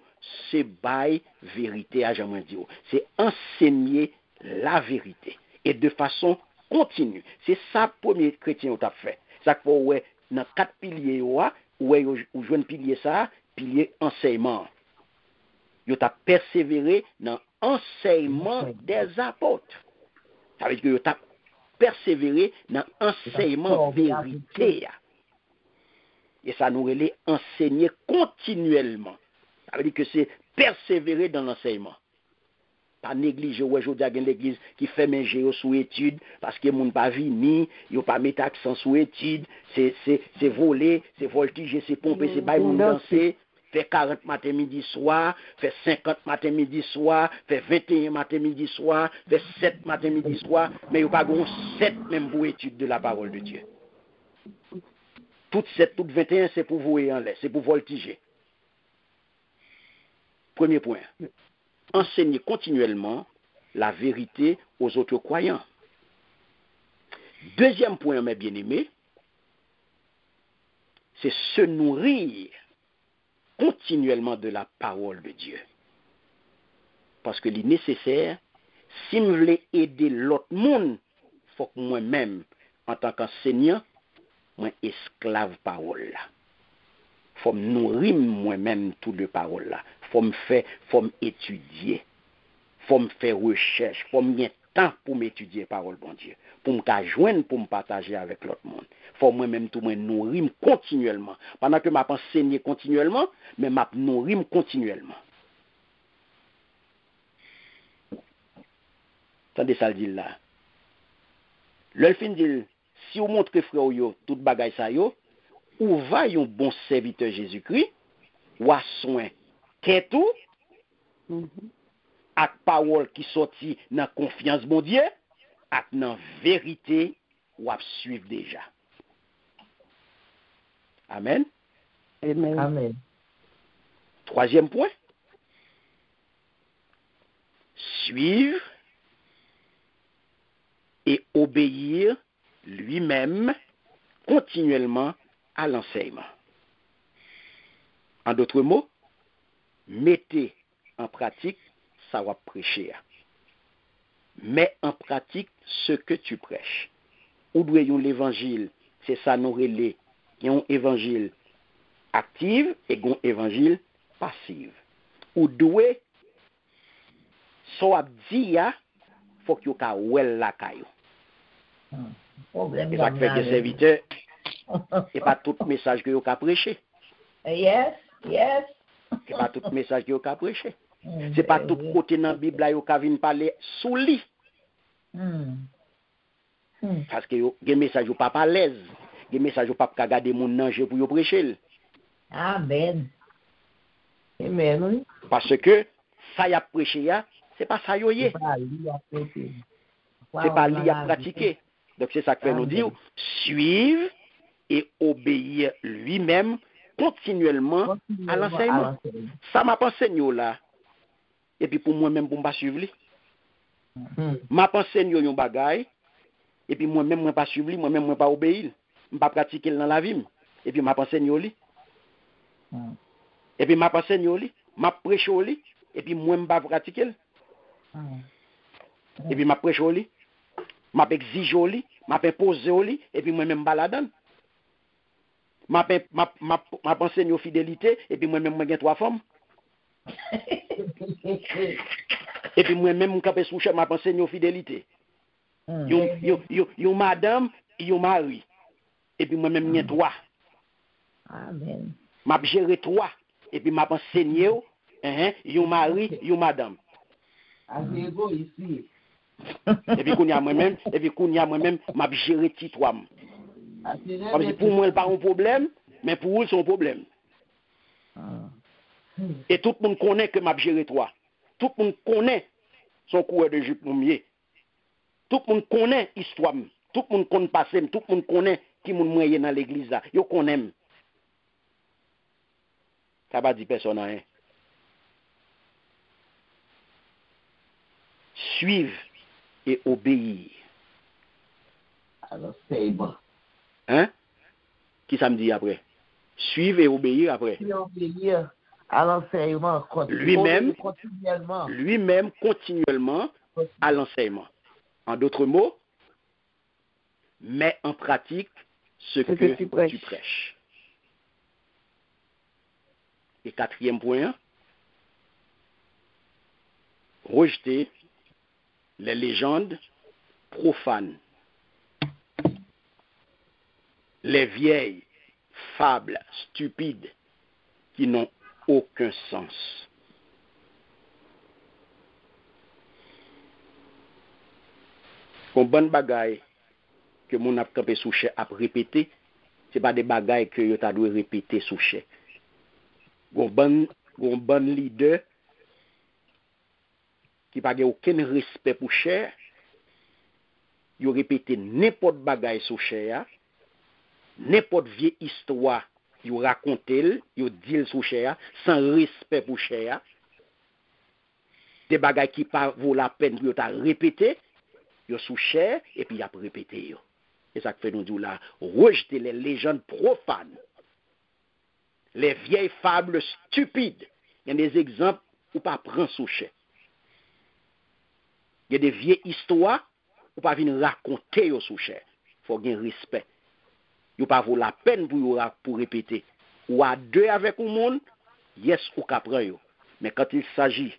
c'est bail vérité à jamais dire. C'est enseigner la vérité et de façon continue. C'est ça premier chrétien a fait. Ça que ouais dans 4 piliers ouais ou jeune pilier ça, pilier enseignement. Yo t'a persévéré dans enseignement des apôtres. Ça veut dire que yo t'a persévéré dans enseignement vérité. Et ça nous relève enseigner continuellement. Ça veut dire que c'est persévérer dans l'enseignement. Pas négliger, ouais, je dis à l'église qui fait manger sous étude, parce que moun pas vini, yo pas mettre accent sous étude, c'est voler, c'est voltiger, c'est pomper, c'est bailler moun danser, fait 40 matin, midi, soir, fait 50 matin, midi, soir, fait 21 matin, midi, soir, fait 7 matin, midi, soir, mais yo pas gon 7 même pour étude de la parole de Dieu. Toutes 7, toutes 21, c'est pour voler en l'air, c'est pour voltiger. Premier point. Enseigner continuellement la vérité aux autres croyants. Deuxième point, mes bien-aimés, c'est se nourrir continuellement de la parole de Dieu. Parce que il est nécessaire, si je veux aider l'autre monde, il faut que moi-même, en tant qu'enseignant, moi esclave parole là. Faut me nourrir moi-même tout de parole là. Faut me étudier. Faut me faire recherche, faut me temps pour m'étudier parole bon Dieu, pour me joindre pour me partager avec l'autre monde. Faut moi-même tout me nourrir continuellement. Pendant que m'a enseigner continuellement, mais m'a nourrir continuellement. Attendez ça le dit là. Le fin dit si vous montrez frère yo toute bagaille ça yo, ou va un bon serviteur Jésus-Christ, ou a soin qu'est tout, ak parole qui sorti dans confiance bon Dieu, ak dans vérité, ou a suivre déjà. Amen. Amen. Troisième point. Suivre et obéir lui-même continuellement à l'enseignement. En d'autres mots, mettez en pratique ça va prêcher. Mets en pratique ce que tu prêches. Ou doit l'évangile, c'est ça nous relais. Il y a un évangile actif et un évangile passif. Ou doit soit dire faut que ka wel la caillou. Et ça fait que serviteur et pas tout message que yo ka prêcher. Yes. C'est pas tout message que yo ka prêcher. C'est pas tout côté dans la Bible là yo ka vinn parler sous lit. Parce que yo gen message yo pas à l'aise, gen message yo pas ka garder moun nan jeu pour yo prêcher. Amen. Amen. Parce que ça y a prêché ya, c'est pas ça yo yé. C'est pas li à pratiquer. Donc c'est ça que nous dit suivre et obéir lui-même continuellement à l'enseignement. Ça m'a pas enseigné là. Et puis pour moi-même pour me pas suivre li. M'a pas enseigné yon bagay et puis moi-même moi pas suivre li, moi-même moi pas obéir, me pas pratiquer dans la vie. Et puis m'a pas enseigné li. Et puis m'a pas enseigné li, m'a prêché li et puis moi me pas pratiquer. Et puis m'a prêché li, m'a exigé li, m'a imposé li et puis moi-même baladane. M'a enseigné fidélité et puis moi-même moi gen 3 femmes. Et puis moi-même, quand je suis sous m'a enseigné aux fidélité. Yon madame, yon mari. Et puis moi-même, j'ai 3. Amen. M'a géré 3. Et puis m'a enseigné yon mari, yon madame. Ici. Et puis qu'on y a moi-même, m'a géré petit 3. Comme si pour moi, il pas un problème, mais pour eux, c'est un problème. Et tout le monde connaît que m'a géré 3. Tout le monde connaît son coureur de jupe mouillé. Tout le monde connaît l'histoire. Tout le monde connaît passé. Tout le monde connaît qui moun moyen dans l'église là. Yo connaît. Ça va dire personne rien. Suivre et obéir. Alors, c'est bon. Hein? Qui ça me dit après? Suivre et obéir après. Obéir à l'enseignement. Lui-même continuellement à l'enseignement. En d'autres mots, mets en pratique ce que tu prêches. Et 4e point, rejeter les légendes profanes, les vieilles fables stupides qui n'ont aucun sens. Comme bonne bagaille que mon a campé sous chè a répété, c'est pas des bagailles que yo ta doit répéter sous chè. Gon bon leader qui pas aucun respect pour chè, yo répéter n'importe bagaille sous chè, n'importe vieille histoire yo raconter, yo dire sous chè sans respect pour chè. Des bagailles qui pas vaut la peine pour yo ta répéter. Yo sous cher et puis y a répété yo. Et ça fait nous dire là, rejeter les légendes profanes, les vieilles fables stupides. Il y a des exemples où pas prendre sous cher. Il y a des vieilles histoires où pas venir raconter yo sous cher. Faut gagner respect. Yo pas vaut la peine pour répéter. Ou à deux avec un monde, yes ou qu'apprend yo. Mais quand il s'agit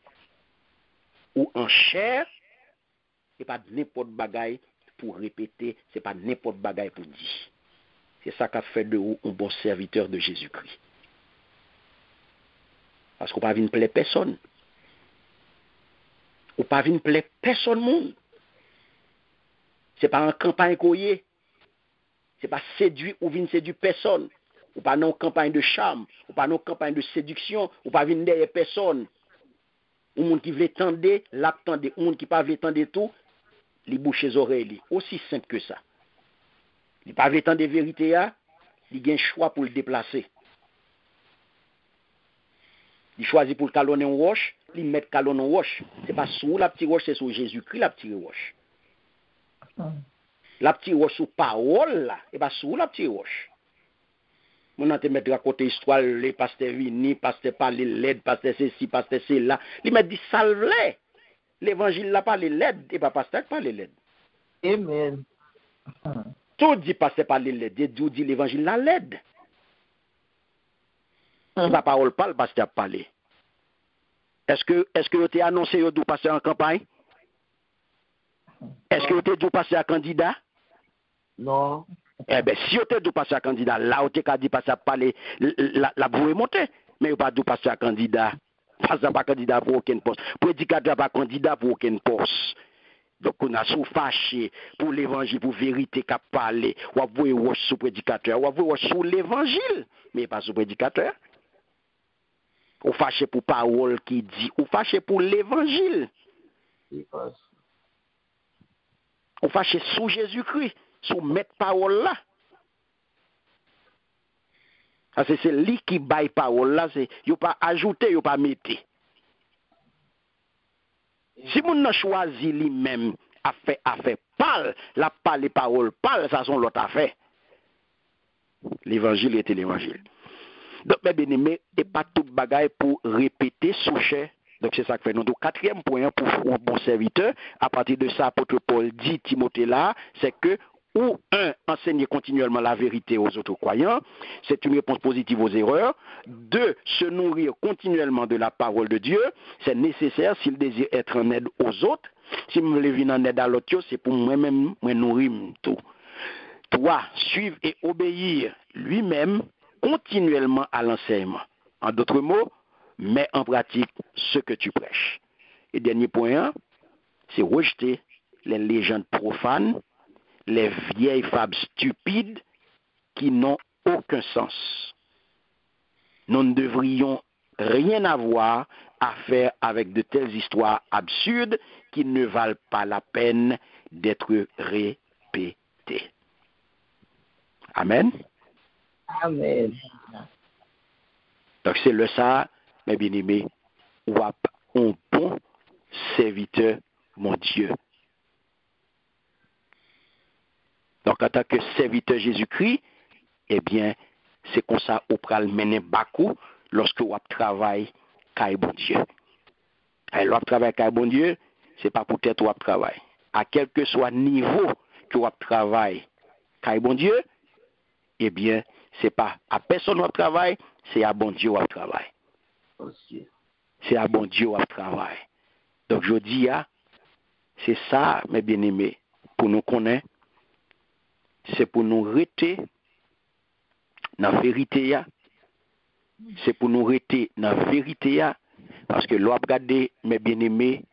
ou en chair, c'est pas n'importe bagaille pour répéter, c'est pas n'importe bagaille pour dire. C'est ça qu'a fait de vous un bon serviteur de Jésus-Christ. Parce qu'on pas venir plaire personne. Ou pas venir plaire personne monde. C'est pas en campagne coyer. C'est pas séduire ou venir séduire personne. Ou pas non campagne de charme, ou pas non campagne de séduction, ou pas venir derrière personne. Ou monde qui veut tendre, l'attendre, ou monde qui pas veut tendre tout. Les bouches les oreilles, aussi simple que ça. Il pas veut tant de vérité, il a un choix pour le déplacer. Il choisit pour le calonner en roche, il met calonner en roche. C'est pas sur la petite roche, c'est sur Jésus-Christ la petite roche. La petite roche sous parole là, et pas sur la petite roche. Mon ante mettre à côté histoire, les pasteurs vini, pasteurs parler l'aide, pasteurs ceci, pasteurs cela. Il met dit salve. L'évangile n'a pas les LED et pas pasteur pas les LED. Amen. Tout dit pasteur pas les LED, tout dit l'évangile la LED. La parole parle, pasteur parler. Est-ce que vous avez annoncé au pasteur en campagne? Est-ce que vous avez dit pasteur candidat? Non. Eh bien, si vous avez dit pasteur candidat, là vous avez dit pasteur parler, la boue est montée, mais vous n'avez pas dit pasteur candidat. Pasteur pas candidat pour aucun poste. Prédicateur pas candidat pour aucun poste. Donc on a sous fâché pour l'évangile, pour vérité qu'a parlé. Ou à vous sous prédicateur, ou à vous sous l'évangile, mais pas sous prédicateur. Ou fâché pour parole qui dit, ou fâché pour l'évangile. Ou fâché sous Jésus-Christ, sous mettre parole là. C'est lui qui baille parole là, c'est yo pas ajouter, yo pas mettre. Si moun n'a choisi lui-même a fait parle, la parole parole parle, ça sont l'autre affaire. L'évangile était l'évangile. Donc mes bien-aimés, et pas tout bagaille pour répéter sous cher. Donc c'est ça que fait nous. Donc 4e point pour un bon serviteur, à partir de ça apôtre Paul dit Timothée là, c'est que Ou un, enseigner continuellement la vérité aux autres croyants, c'est une réponse positive aux erreurs. Deux, se nourrir continuellement de la parole de Dieu, c'est nécessaire s'il désire être en aide aux autres. Si je veux venir en aide à l'autre, c'est pour moi-même, moi nourrir tout. Trois, suivre et obéir lui-même continuellement à l'enseignement. En d'autres mots, mets en pratique ce que tu prêches. Et dernier point, c'est rejeter les légendes profanes, les vieilles fables stupides qui n'ont aucun sens. Nous ne devrions rien avoir à faire avec de telles histoires absurdes qui ne valent pas la peine d'être répétées. Amen. Amen. Donc c'est le ça, mes bien-aimés, ou un bon serviteur, mon Dieu. Donc, en tant que serviteur Jésus-Christ, eh bien, c'est comme ça qu'on peut le mener bakou lorsque on travaille avec bon Dieu. Et l'on travaille avec bon Dieu, c'est pas peut-être qu'on travaille. À quel que soit le niveau que on travaille avec bon Dieu, eh bien, c'est pas à personne qu'on travaille, c'est à bon Dieu qu'on travaille. C'est à bon Dieu qu'on travaille. Donc, je dis, c'est ça, mes bien-aimés, pour nous connaître. C'est pour nous rester dans la vérité. C'est pour nous rester dans la vérité. Parce que l'on regarde, mes bien-aimés,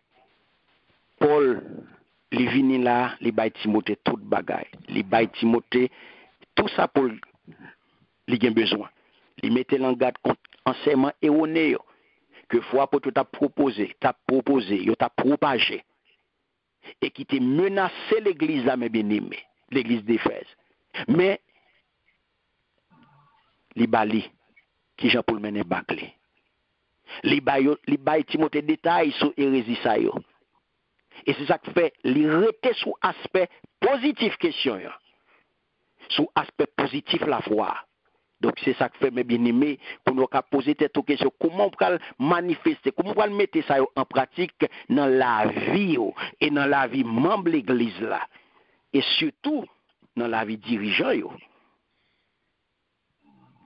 Paul, il vient là, il va Timothée tout bagaille. Il va Timothée, tout ça pour il a besoin. Il mettait en garde contre enseignement erroné que fois pour tout t'a proposé, il t'a propagé. Et qui t'a menacé l'église là, mes bien-aimés. L'église d'Éphèse. Mais, les bali, qui Jean Paul mène bâclé. Les bail Timothée détail sur hérésie ça yo. Et c'est ça qui fait, les rester sous aspect positif question yo. Sous aspect positif la foi. Donc c'est ça qui fait mes bien-aimés pour nous poser cette question comment on peut manifester, comment on peut mettre ça en pratique dans la vie et dans la vie membre de l'église là. Et surtout dans la vie dirigeant yo.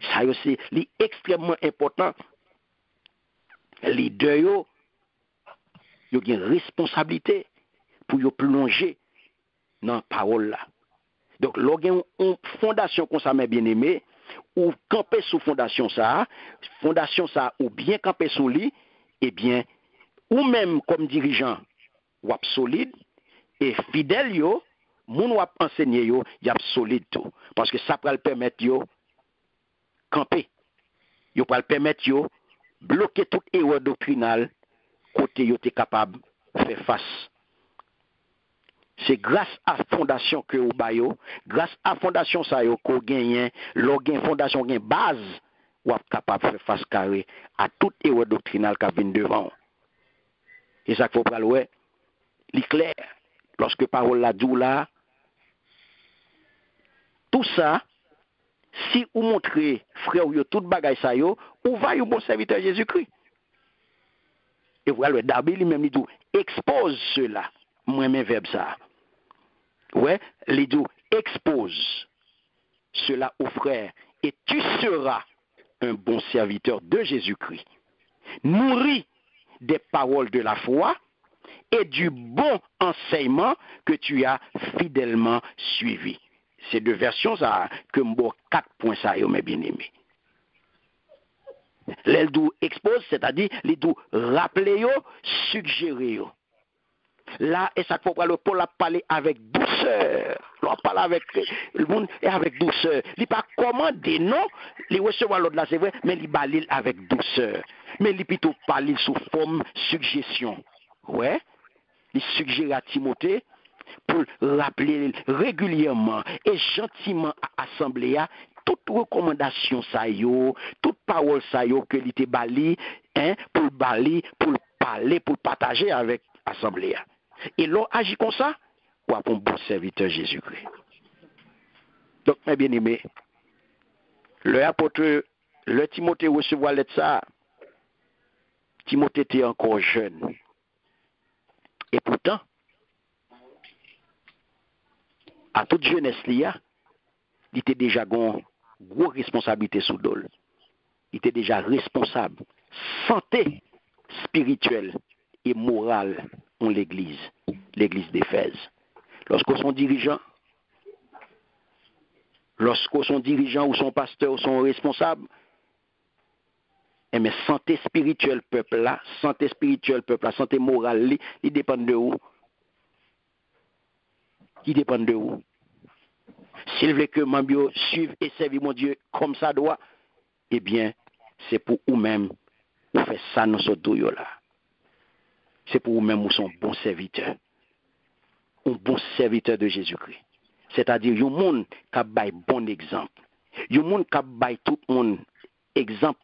Ça c'est extrêmement important. Les deux yo ont une responsabilité pour yo plonger dans la parole là. Donc l'on a une fondation comme ça mes bien-aimés ou camper sous fondation ça ou bien camper sous lui, eh bien ou même comme dirigeant ou solide et fidèle yo moun ou enseigner yo y a solide tout parce que ça va le permettre yo camper. Yo va le permettre yo bloquer toute erreur doctrinale côté yo t'es capable de faire face. C'est grâce à fondation que ou bayo, grâce à fondation ça yo ko gagne, lo gagne fondation gagne base ou capable de faire face carré à toute erreur doctrinale qui vient devant. Et ça qu'il faut pas ouais, clair lorsque parole la dit là tout ça si ou montrer frère yo tout bagay ça yo, ou va yo bon serviteur Jésus-Christ. Et voilà David lui-même il dit expose cela. Moi même verbe ça. Ouais, il dit expose cela aux frères et tu seras un bon serviteur de Jésus-Christ. Nourri des paroles de la foi et du bon enseignement que tu as fidèlement suivi. C'est deux versions ça que m'bo 4 points ça yo mes bien-aimés. L'eldou expose, c'est-à-dire l'eldou rappeler yo, suggérer yo. Là, et ça faut le Paul a parlé avec douceur. L'on parle avec le monde et avec douceur. Il pas commandé non, il recevoir l'autre là c'est vrai, mais il balil avec douceur. Mais il plutôt parler sous forme suggestion. Ouais. Il suggère à Timothée pour rappeler régulièrement et gentiment à l'assemblée toute recommandation ça yo, toute parole ça yo que il était bali, pour bali, pour parler, pour partager avec l'assemblée. Et l'on agit comme ça, ou à un bon serviteur Jésus-Christ. Donc, mes bien-aimés, le apôtre, le Timothée recevoir l'être ça, Timothée était encore jeune. Et pourtant, à toute jeunesse, il était déjà une grosse responsabilité sous dol. Il était déjà responsable. Santé spirituelle et morale en l'église d'Éphèse. Lorsqu'on sont dirigeants, ou son pasteur ou son responsable, mais santé spirituelle peuple là, santé morale, il dépend de où? Il dépend de où? S'il veut que Mambio suive et serve mon Dieu comme ça doit, eh bien, c'est pour vous-même, vous faites ça dans ce douille là. C'est pour vous-même, vous sont bons serviteurs. Un bon serviteur de Jésus-Christ. C'est-à-dire, il y a un monde qui a un bon exemple. Il y a un monde qui a tout le monde exemple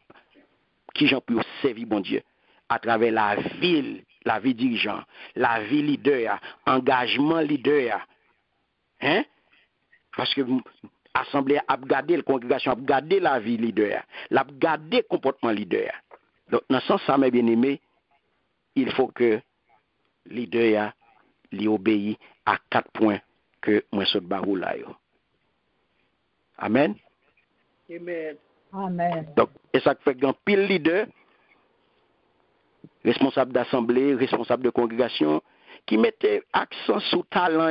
qui j'en peux servir bon Dieu à travers la vie dirigeant, la vie leader, engagement leader. Hein? Parce que l'Assemblée a gardé, la congrégation a gardé la vie leader, l'a gardé le comportement leader. Donc, dans ce sens, ça, mes bien-aimés, il faut que leader lui obéit à 4 points que moi saute barou là. Amen. Amen. Amen. Donc, et ça fait qu'un pile leader, responsable d'assemblée, responsable de congrégation, qui mettait accent sur talent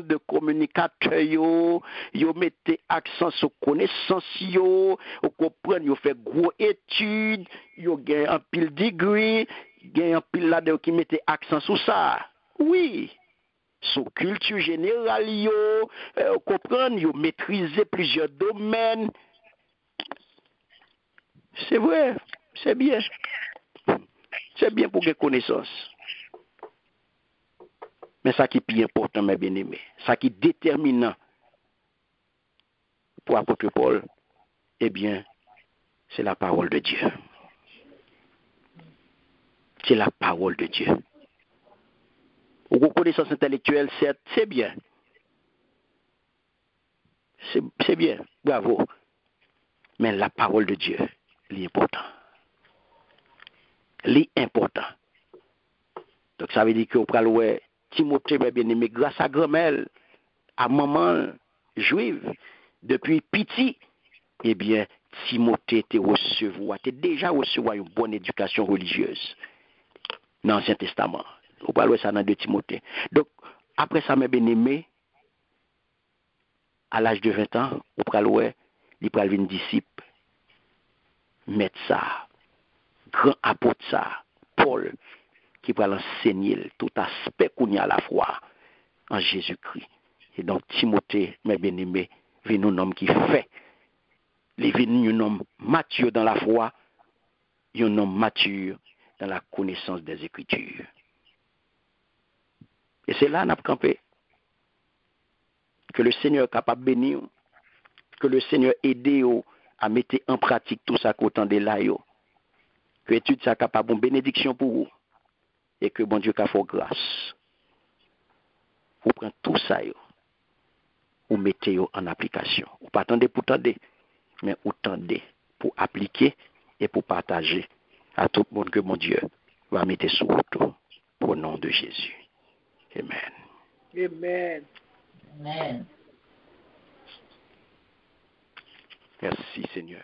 de communicateur yo mettait accent sur connaissance yo comprendre yo fait gros études, yo gagne un pile degré, gagne un pile là qui mettait accent sur ça. Oui. Sur culture générale yo comprendre yo maîtriser plusieurs domaines. C'est vrai, c'est bien. C'est bien pour des connaissances. Mais ça qui est plus important, mes bien-aimés, ça qui est déterminant pour l'apôtre Paul, eh bien, c'est la parole de Dieu. C'est la parole de Dieu. Aux connaissances intellectuelles, c'est bien. C'est bien, bravo. Mais la parole de Dieu, l'important. L'important. Donc ça veut dire qu'on peut le Timothée, mes bien-aimés, grâce à grand-mère, à maman juive, depuis petit, eh bien, Timothée t'es déjà recevoir une bonne éducation religieuse dans l'Ancien Testament. On parle de ça dans 2 Timothée. Donc, après ça, mes bien-aimés, à l'âge de 20 ans, on parle il peut devenir disciple, mettre ça, grand apôtre ça, Paul, qui va l'enseigner tout aspect qu'on y a à la foi en Jésus-Christ. Et donc, Timothée, mes bien-aimés, vient un homme qui fait. Il vient un homme mature dans la foi, un homme mature dans la connaissance des Écritures. Et c'est là qu'on a campé. Que le Seigneur est capable de bénir, que le Seigneur aide à mettre en pratique tout ça qu'autant de là. Que l'étude soit capable de bénédiction pour vous. Et que bon Dieu a fait grâce. Vous prenez tout ça, vous mettez en application. Vous ne pas attendre pour tendre, mais vous tendez pour appliquer et pour partager à tout le monde que mon Dieu va mettre sous vous au nom de Jésus. Amen. Amen. Amen. Merci Seigneur.